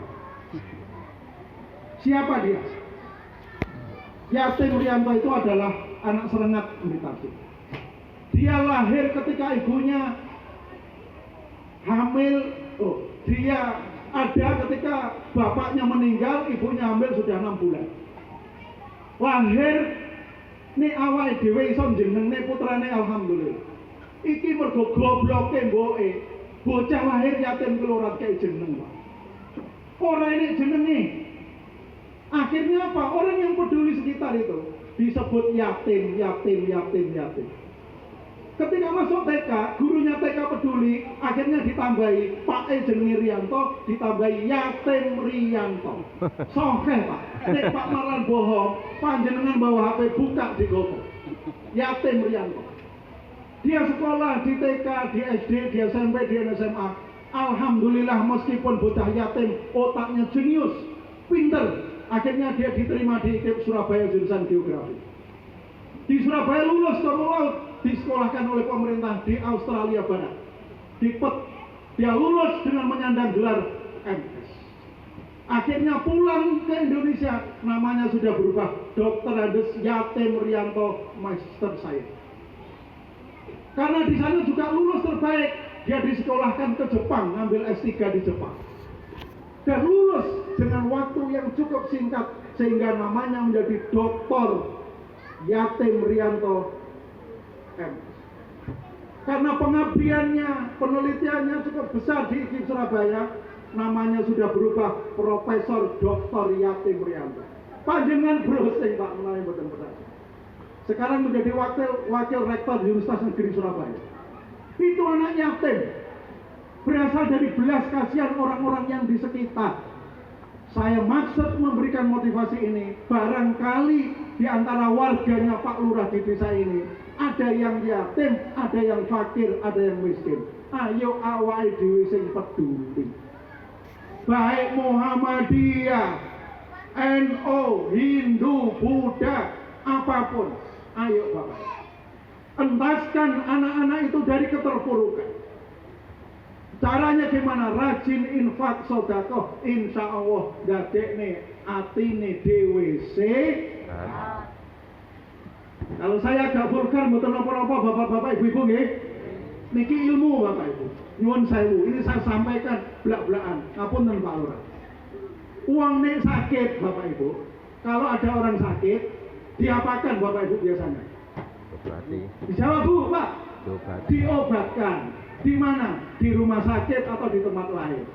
Siapa dia? Yatim Rianto itu adalah anak serengat Blitar. Dia lahir ketika ibunya hamil. Dia ada ketika bapaknya meninggal, ibunya hamil sudah 6 bulan. lahir nek awake dhewe iso jenengne putrane alhamdulillah. Iki mergo gobloke mboke. Bocah lahir yatim kelurat kayak jeneng, Pak. Ora ini jenenge. Akhirnya apa? Orang yang peduli sekitar itu disebut yatim. Ketika masuk TK, gurunya TK peduli, akhirnya ditambahi Pak jenenge Rianto, ditambahi Yatim Rianto. Sokeh Pak, nek Pak Marlan bohong, panjenengan bawa HP buka di Gopo. Yatim Rianto. Dia sekolah di TK, di SD, di SMP, di SMA. Alhamdulillah meskipun bocah yatim, otaknya jenius, pinter. Akhirnya dia diterima di IKIP Surabaya jurusan geografi. Di Surabaya lulus ke laut, disekolahkan oleh pemerintah di Australia Barat. Di Perth, dia lulus dengan menyandang gelar MS. Akhirnya pulang ke Indonesia, namanya sudah berubah, Dr. Andes Yatim Rianto Master Science. Karena di sana juga lulus terbaik, dia disekolahkan ke Jepang, ngambil S3 di Jepang. Dan lulus dengan waktu yang cukup singkat, sehingga namanya menjadi Dr. Yatim Rianto MS. Karena pengabdiannya, penelitiannya cukup besar di IKIP Surabaya, namanya sudah berubah Profesor Dr. Yatim Rianto. Panjenengan browsing Pak menawi mboten benar. Sekarang menjadi wakil rektor di Universitas Negeri Surabaya. Itu anak yatim, berasal dari belas kasihan orang-orang yang di sekitar. Saya maksud memberikan motivasi ini, barangkali di antara warganya Pak Lurah di desa ini, ada yang yatim, ada yang fakir, ada yang miskin. Ayo awake dhewe sing peduli. Baik Muhammadiyah, NU, Hindu, Buddha, apapun. Ayo Bapak, entaskan anak-anak itu dari keterpurukan. Caranya gimana? Rajin infak sedekah, insya Allah dadekne atine dhewe Kalau saya agak vulgar mboten napa-napa Bapak-bapak Ibu-ibu nggih. Niki ilmu Bapak Ibu. Nyuwun sewu, ini saya sampaikan blak-blakan. Ngapunten Pak Lurah. Uang nek sakit Bapak Ibu. Kalau ada orang sakit, diapakan Bapak Ibu biasanya? Operasi. Dijawab Bu, Pak. Operasi. Diobatkan. Di mana? Di rumah sakit atau di tempat lain.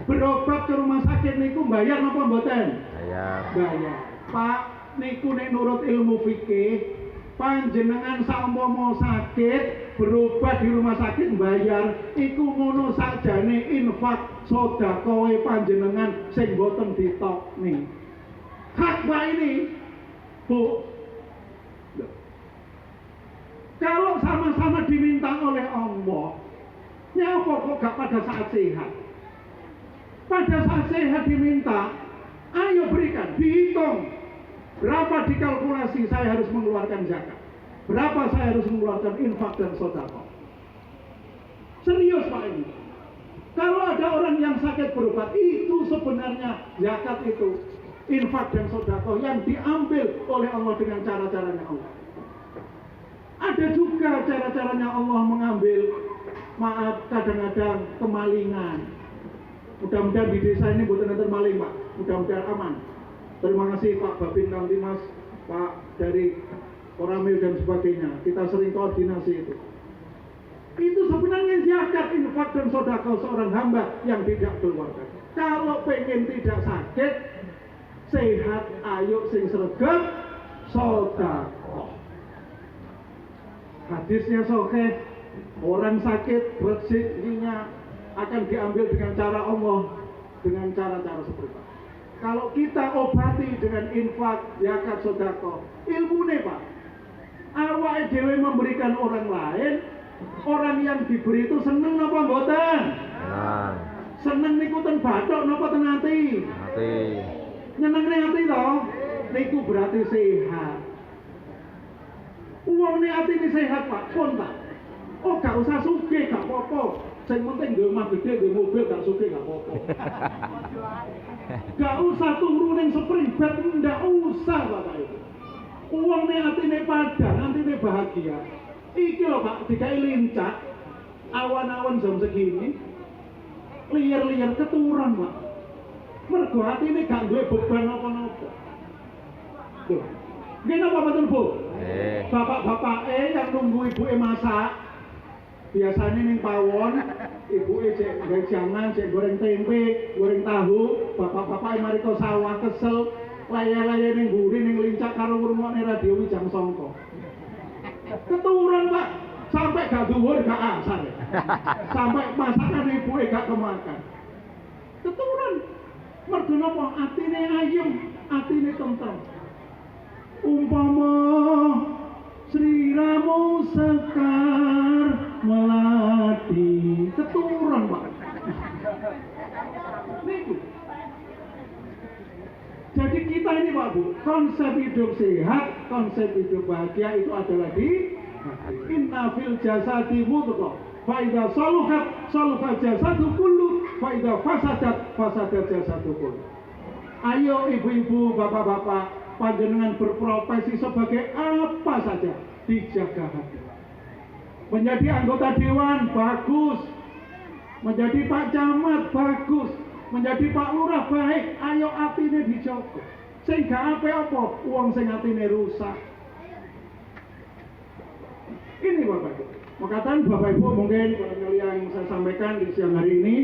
Berobat ke rumah sakit niku bayar napa mboten? Bayar. Pak, niku nek nurut ilmu fikih, panjenengan saumpama sakit berobat di rumah sakit bayar, iku ngono sakjane infak sedekah panjenengan sing boten ditokne. Hak Pak ini, Bu. Kalau sama-sama diminta oleh Allah, nyapa kok gak pada saat sehat? Pada saat sehat diminta, ayo berikan, dihitung. Berapa dikalkulasi saya harus mengeluarkan zakat? Berapa saya harus mengeluarkan infak dan sedekah? Serius Pak ini. Kalau ada orang yang sakit berobat, itu sebenarnya zakat itu, infak dan sedekah yang diambil oleh Allah dengan cara-caranya Allah. Ada juga cara-caranya Allah mengambil, maaf kadang-kadang kemalingan. Mudah-mudahan di desa ini bukan ada maling Pak, mudah-mudahan aman. Terima kasih Pak Babin Kang Dimas, Pak dari Koramil dan sebagainya. Kita sering koordinasi itu. Itu sebenarnya zakat, infak dan sedekah seorang hamba yang tidak keluarga. Kalau pengen tidak sakit, sehat, ayo sing sregep sedekah. Hadisnya sahih, orang sakit rezekinya akan diambil dengan cara Allah, dengan cara-cara seperti itu. Kalau kita obati dengan infak, zakat, sedekah, ilmune Pak, awake dhewe memberikan orang lain, orang yang diberi itu seneng napa mboten? Seneng niku ten bathuk napa ten ati? Ati. Nyenengne ati to? Niku berarti sehat. Uang ini hati ini sehat Pak, pun Pak. Oh gak usah sugih, gak apa-apa. Yang penting di rumah gede, di mobil gak sugih, gak apa-apa. Gak usah turunin springbed, ndak usah Bapak Ibu. Uang ini hati ini padang, nanti ini bahagia. Iki loh Pak, dikai lincah, awan-awan jam segini, liar-liar keturun Pak. Mergo hati ini gak duwe beban apa-apa. Tuh. Nggih napa mboten Bu? Eh. Bapak-bapak yang nunggu ibuke masak. Biasanya ning pawon, ibuke cek gawe jangan, cek goreng tempe, goreng tahu, bapak-bapak mari ke sawah kesel, laya-laya ning mburi ning lincak karo ngrungokne radio Wijang Sangka. Keturunan Pak, sampai gak dhuwur gak asar. Sampai masakan ibuke gak kemakan. Keturunan. Mergo napa? Atine ayem, atine tentrem. Umpama Sri Ramo Sekar melati keturunan Pak. Niku. Jadi kita ini Pak Bu, konsep hidup sehat, konsep hidup bahagia itu adalah di inna fil jasadi mudghah. Fa idza saluhat jasadu kullu, fa idza fasadat jasadu kullu. Ayo ibu-ibu, bapak-bapak, panjenengan berprofesi sebagai apa saja, dijaga hati. Menjadi anggota dewan bagus, menjadi Pak Camat bagus, menjadi Pak Lurah baik, ayo atine dijogo. Sing gak apa-apa, wong sing atine rusak. Ini Bapak Ibu. Makatan Bapak Ibu mungkin barangkali yang saya sampaikan di siang hari ini,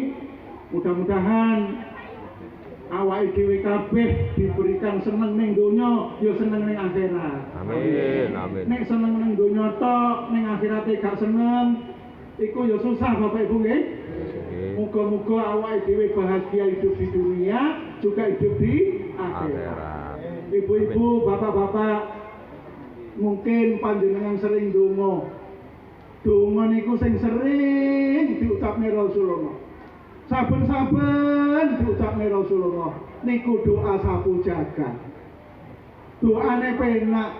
mudah-mudahan awake dhewe kabeh diberikan seneng ning donya, ya seneng ning akhirat. Amin, amin. Nek seneng ning donya tok, ning akhirate gak seneng, iku ya susah Bapak Ibu nggih. Muga-muga awake dhewe bahagia hidup di dunia, juga hidup di akhirat. Ibu-ibu, bapak-bapak, mungkin panjenengan sering donga. Donga niku sing sering diucapne Rasulullah. Saben-saben diucapne Rasulullah niku doa sapu jagat. Doane penak,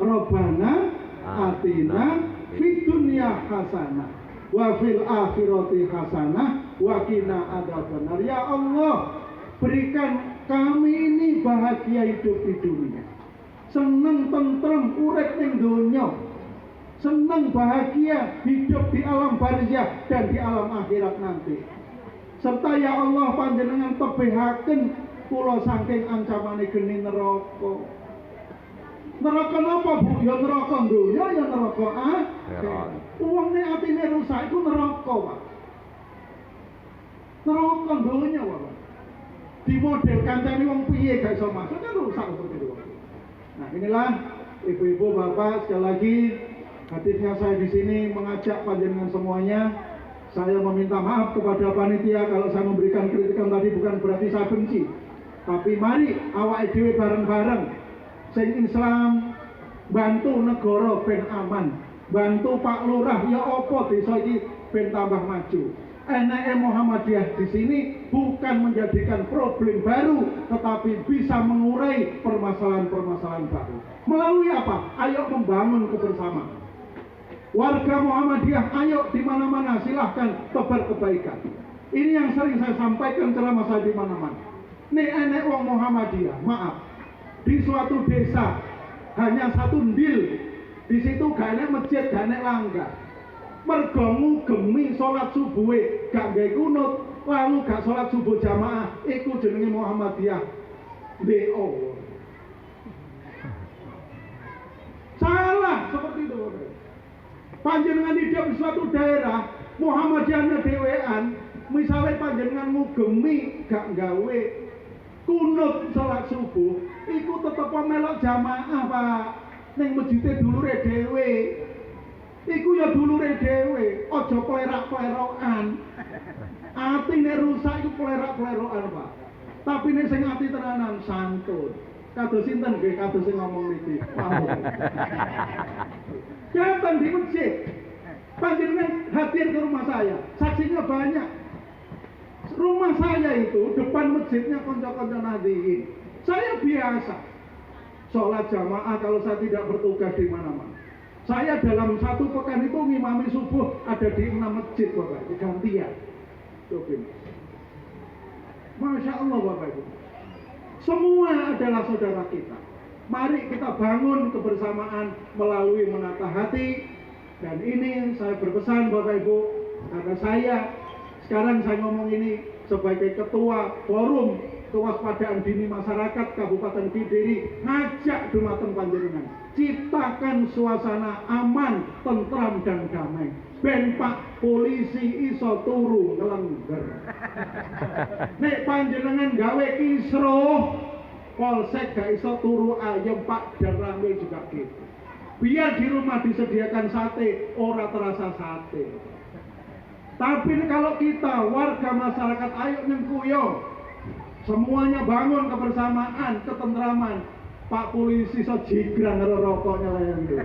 Robbana atina fid dunya hasanah wa fil akhirati hasanah wa qina adzabannar. Ya Allah, berikan kami ini bahagia hidup di dunia. Seneng tentrem urip ning donya. Seneng bahagia hidup di alam barzah dan di alam akhirat nanti. Serta ya Allah panjenengan tebehaken kula saking ancamane geni neraka. Neraka napa Bu? Ya neraka donya, ya neraka akhirat. Wong nek atine rusak iku neraka, Pak. Neraka donya, Pak. Di model kancane wong piye gak iso masuk kan rusak seperti itu. Nah, inilah ibu-ibu, bapak, sekali lagi hadirnya saya di sini mengajak panjenengan semuanya. Saya meminta maaf kepada panitia kalau saya memberikan kritikan tadi, bukan berarti saya benci. Tapi mari awake dhewe bareng-bareng sing Islam bantu negara ben aman, bantu Pak Lurah ya apa desa iki ben tambah maju. Enake Muhammadiyah di sini bukan menjadikan problem baru, tetapi bisa mengurai permasalahan-permasalahan baru. Melalui apa? Ayo membangun kebersamaan. Warga Muhammadiyah, ayo di mana-mana silahkan tebar kebaikan. Ini yang sering saya sampaikan ceramah saya di mana-mana. Nek enek wong Muhammadiyah, maaf, di suatu desa hanya satu ndil, di situ gak enek masjid, gak enek langgar. Mergo gemi salat subuhe gak gawe kunut, lalu gak salat subuh jamaah, iku jenenge Muhammadiyah. DO. Salah seperti itu. Panjenengan hidup di suatu daerah, Muhammadiyahnya dewean, misalnya panjenengan ngugemi gak gawe kunut salat subuh, iku tetep melok jamaah Pak, ning masjide dulure dhewe. Iku ya dulure dhewe, aja plerak-plerokan. Atine rusak iku plerak-plerokan Pak. Tapi nek sing ati tenanan santun. Kados sinten nggih, kados sing ngomong niki. Datang di masjid, panjenengan hadir ke rumah saya, saksinya banyak. Rumah saya itu depan masjidnya konco-konco nadiin. Saya biasa sholat jamaah kalau saya tidak bertugas di mana-mana. Saya dalam satu pekan itu ngimami subuh ada di 6 masjid Bapak, gantian. Masya Allah Bapak Ibu. Semua adalah saudara kita. Mari kita bangun kebersamaan melalui menata hati. Dan ini saya berpesan Bapak Ibu, karena sekarang saya ngomong ini sebagai ketua forum kewaspadaan dini masyarakat Kabupaten Kediri ngajak dumateng panjenengan ciptakan suasana aman, tentram dan damai. Ben Pak polisi iso turu ngelengger. Nek panjenengan gawe kisruh, polsek gak iso turu ayem Pak, dan Ramil juga gitu. Biar di rumah disediakan sate, ora terasa sate. Tapi kalau kita warga masyarakat ayo nyengkuyung, semuanya bangun kebersamaan, ketentraman. Pak polisi so jigrang rokoknya layang dulu.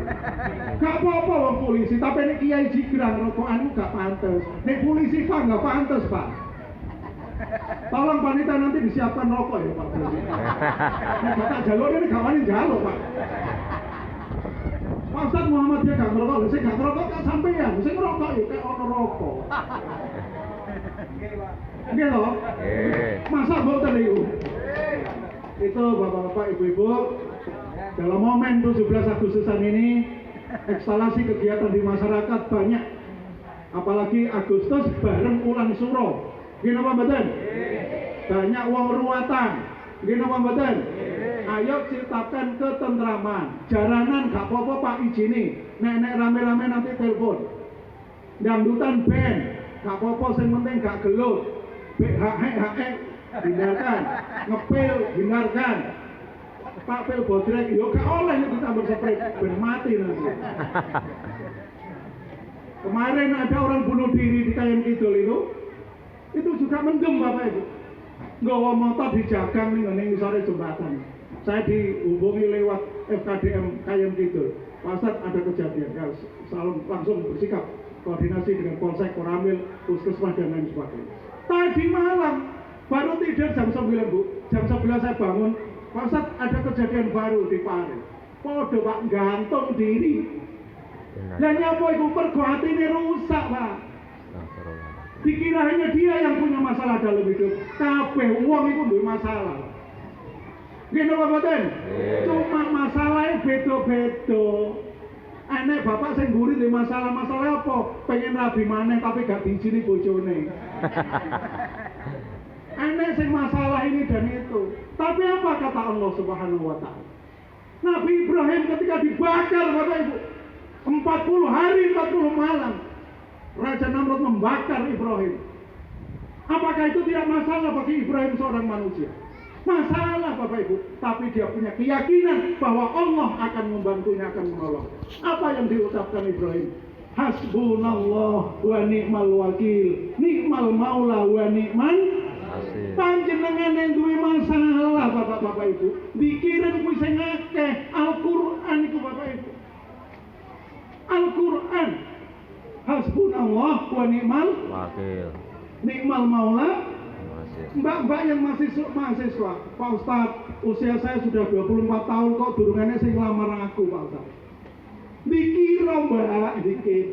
Gak apa-apa wong polisi, tapi nek kiai jigrang rokokan gak pantes. Nek polisi Pak gak pantes Pak. Tolong panitia nanti disiapkan rokok ya Pak polisi. Nek batak jalur ini gak wani jalur Pak. Pak Ustaz Muhammad dia gak ngerokok, saya gak ngerokok gak sampean, saya ngerokok ya kayak ono rokok. Oke loh, masa boten itu? Itu bapak-bapak, ibu-ibu, dalam momen 17 Agustusan ini, instalasi kegiatan di masyarakat banyak. Apalagi Agustus bareng ulang suro. Gini apa mboten? Banyak uang ruatan. Gini apa mboten? Ayo ciptakan ketentraman. Jaranan gak apa-apa Pak izini. Nek rame-rame nanti telepon. Dangdutan band, gak apa-apa, yang penting gak gelut. Hek hindarkan, ngepil hindarkan. Pak pil bodrek, yo gak oleh nek ditambah spray, ben mati nanti. Kemarin ada orang bunuh diri di Kayen Kidul itu juga mendem Bapak Ibu. Nggawa motor dijagang ning sore jembatan. Saya dihubungi lewat FKDM Kayen Kidul. Pasat ada kejadian, langsung bersikap koordinasi dengan Polsek, Koramil, Puskesmas dan lain sebagainya. Tadi malam baru tidur jam 9 Bu, jam 11 saya bangun. Pasat ada kejadian baru di Pare. Podo Pak gantung diri. Lah nyapa iku pergo atine rusak Pak. Dikira hanya dia yang punya masalah dalam hidup. Kabeh wong iku duwe masalah. Gini Pak Boten? Cuma masalahnya beda-beda. Enek bapak sing nguri di masalah apa? Pengen rabi maneh tapi gak diizini bojone. Enek sing masalah ini dan itu. Tapi apa kata Allah Subhanahu wa taala? Nabi Ibrahim ketika dibakar Bapak Ibu 40 hari 40 malam Raja Namrud membakar Ibrahim. Apakah itu tidak masalah bagi Ibrahim seorang manusia? Masalah Bapak Ibu, tapi dia punya keyakinan bahwa Allah akan membantunya, akan menolong. Apa yang diucapkan Ibrahim? Hasbunallah wa ni'mal wakil, ni'mal maula wa ni'man nasir. Panjenengan yang duwe masalah Bapak-bapak Ibu, dikirim kuwi sing akeh. Al-Qur'an iku Bapak Ibu. Al-Qur'an. Hasbunallah wa ni'mal wakil, ni'mal maula. Mbak-mbak yang mahasiswa, Pak Ustaz, usia saya sudah 24 tahun kok durungannya sing lamar aku Pak Ustaz. Dikira Mbak, dikit.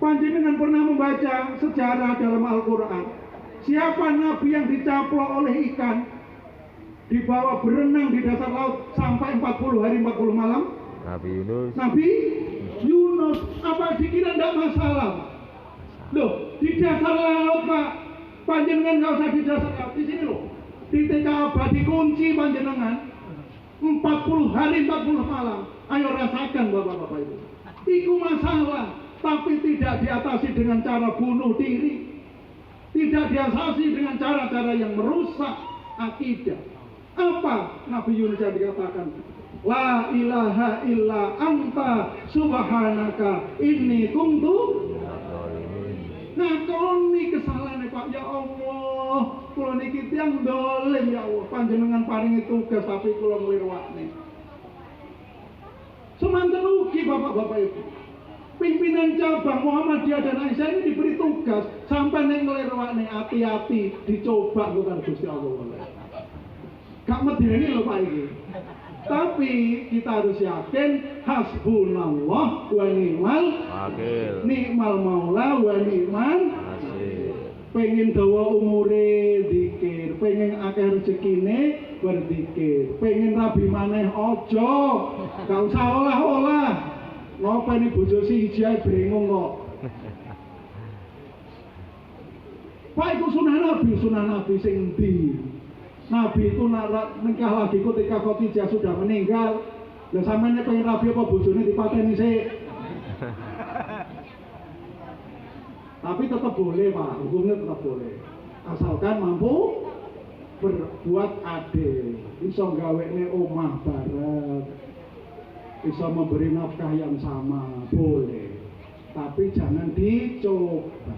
Panjenengan pernah membaca sejarah dalam Al-Quran. Siapa nabi yang dicaplok oleh ikan, dibawa berenang di dasar laut sampai 40 hari 40 malam? Nabi Yunus. Nabi Yunus, apa dikira tidak masalah? Loh, di dasar laut Pak, panjenengan nggak usah di dasar laut, di sini loh, di TKA dikunci panjenengan 40 hari 40 malam. Ayo rasakan Bapak-bapak Ibu. Itu masalah, tapi tidak diatasi dengan cara bunuh diri, tidak diatasi dengan cara-cara yang merusak akidah. Apa Nabi Yunus yang dikatakan? La ilaha illa anta subhanaka inni kuntu. Ngakoni kesalahan Pak, ya Allah, kula niki tiyang dolim ya Allah, panjenengan paringi tugas tapi kula nglirwakne. Semanten ugi Bapak-bapak Ibu. Pimpinan cabang Muhammadiyah dan Aisyah ini diberi tugas sampai ning nglirwakne, hati-hati dicoba bukan Gusti Allah. Gak medeni lho Pak iki. Tapi kita harus yakin hasbunallah wa ni'mal wakil, ni'mal maula wa ni'mal nasir. Pengen dawa umure zikir, pengen akeh rezekine berzikir, pengen rabi maneh ojo, gak usah olah-olah. Ngopo ini bojo siji ae bingung kok. Pak iku sunah Nabi sing ndi? Nabi itu nikah lagi ketika Khadijah sudah meninggal. Lah sampeyan pengen rabi apa bojone dipateni sik? Tapi tetap boleh Pak, hukumnya tetap boleh. Asalkan mampu berbuat adil, bisa gawekne omah bareng, bisa memberi nafkah yang sama, boleh. Tapi jangan dicoba.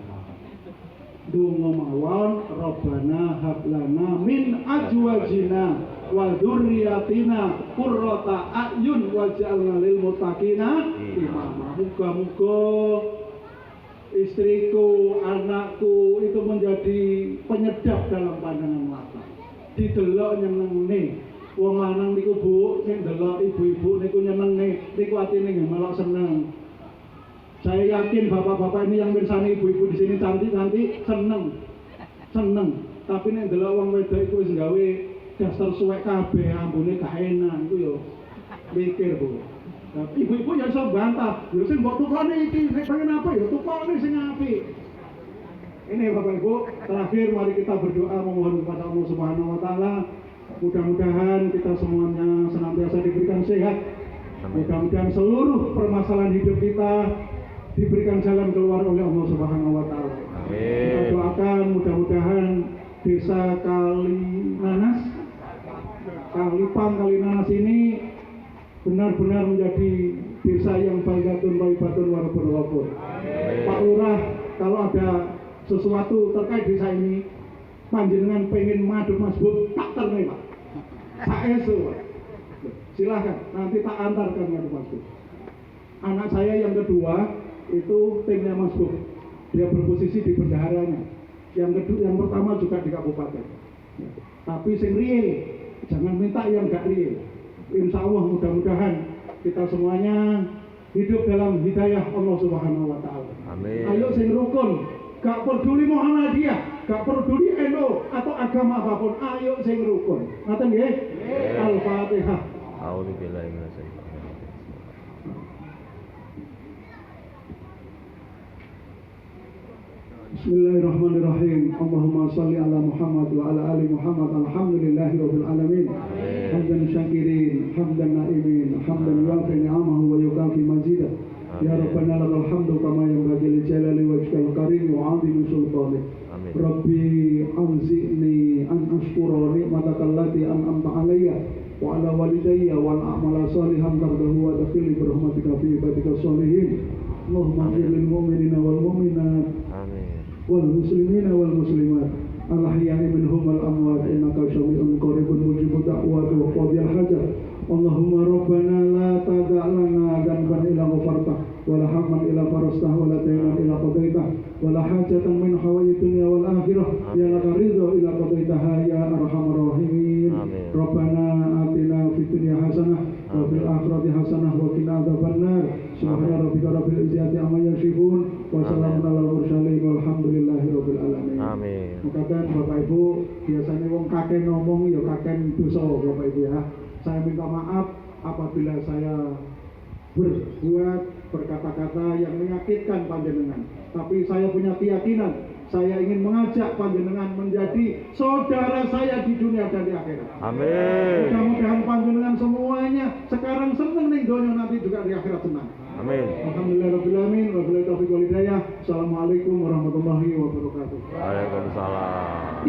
Dungo mawon Rabbana hablana min azwajina wa dzurriyyatina qurrata a'yun waj'alna lil muttaqina imama. Muga-muga istriku, anakku itu menjadi penyedap dalam pandangan mata. Didelok nyenengne. Wong lanang niku Bu, sing delok ibu-ibu niku nyenengne, niku atine nggih melok seneng. Saya yakin bapak-bapak ini yang mirsani ibu-ibu di sini cantik-cantik seneng. Tapi nek delok wong wedok iku wis gawe dasar suwek kabeh, ambune gak enak iku yo mikir Bu. Nah, ibu-ibu ya iso bantah, lho sing mbok tukone iki nek pengen apa ya tukone sing apik. Ini Bapak Ibu, terakhir mari kita berdoa memohon kepada Allah Subhanahu wa taala. Mudah-mudahan kita semuanya senantiasa diberikan sehat. Mudah-mudahan seluruh permasalahan hidup kita diberikan jalan keluar oleh Allah Subhanahu wa taala. Kita doakan mudah-mudahan desa Kalinanas ini benar-benar menjadi desa yang baldatun thayyibatun warabun ghafur. Pak Lurah, kalau ada sesuatu terkait desa ini, panjenengan pengen madu masbuk, tak terne Pak. Saestu. Silahkan, nanti tak antarkan madu masbuk. Anak saya yang kedua itu timnya Mas Buk, dia berposisi di bendaharanya. Yang pertama juga di kabupaten. Tapi sing real, jangan minta yang gak real. Insya Allah mudah-mudahan kita semuanya hidup dalam hidayah Allah Subhanahu wa taala. Amin. Ayo sing rukun, gak peduli Muhammadiyah, gak peduli NU atau agama apapun, ayo sing rukun. Ngaten nggih? Al-Fatihah. A'udzubillahi minasyaitonir rajim. Bismillahirrahmanirrahim. Allahumma salli ala Muhammad wa ala ali Muhammad. Alhamdulillahi rabbil alamin. Hamdan syakirin, hamdan naimin, hamdan yuafi ni'amahu wa yukafi mazidah. Ya Rabbana lakal hamdu kama yanbaghi li jalali wajhikal karim wa 'azimi sultanik. Rabbi anzi'ni an ashkura ni'mataka allati an'amta 'alayya wa 'ala walidayya wa an a'mala salihan tardahu wa adkhilni bi rahmatika fi ibadika sholihin. Allahumma ighfir lil mu'minina wal mu'minat. Amin. والمسلمين والمسلمات الأحياء منهم والأموات إنك سميع قريب مجيب الدعوات وقاضي الحاجات اللهم ربنا لا تدع لنا ذنبا إلا غفرته ولا هما إلا فرجته ولا دينا إلا قضيته ولا حاجة من حوائج الدنيا والآخرة يا لك الرضا إلا قضيتها يا أرحم الراحمين ربنا آتنا في الدنيا حسنة وفي الآخرة حسنة وقنا عذاب النار سبحان ربك رب العزة عما يصفون وسلام على المرسلين walhamdulillahi rabbil alamin. Amin. Mudah-mudahan Bapak Ibu, biasanya wong kakek ngomong ya kakek dosa Bapak Ibu ya. Saya minta maaf apabila saya berbuat berkata-kata yang menyakitkan panjenengan. Tapi saya punya keyakinan, saya ingin mengajak panjenengan menjadi saudara saya di dunia dan di akhirat. Amin. Mudah-mudahan panjenengan semuanya sekarang senang nih donya, nanti juga di akhirat senang. Amin. Alhamdulillahirabbil alamin wa billahi taufiq wal hidayah. Assalamualaikum warahmatullahi wabarakatuh. Waalaikumsalam.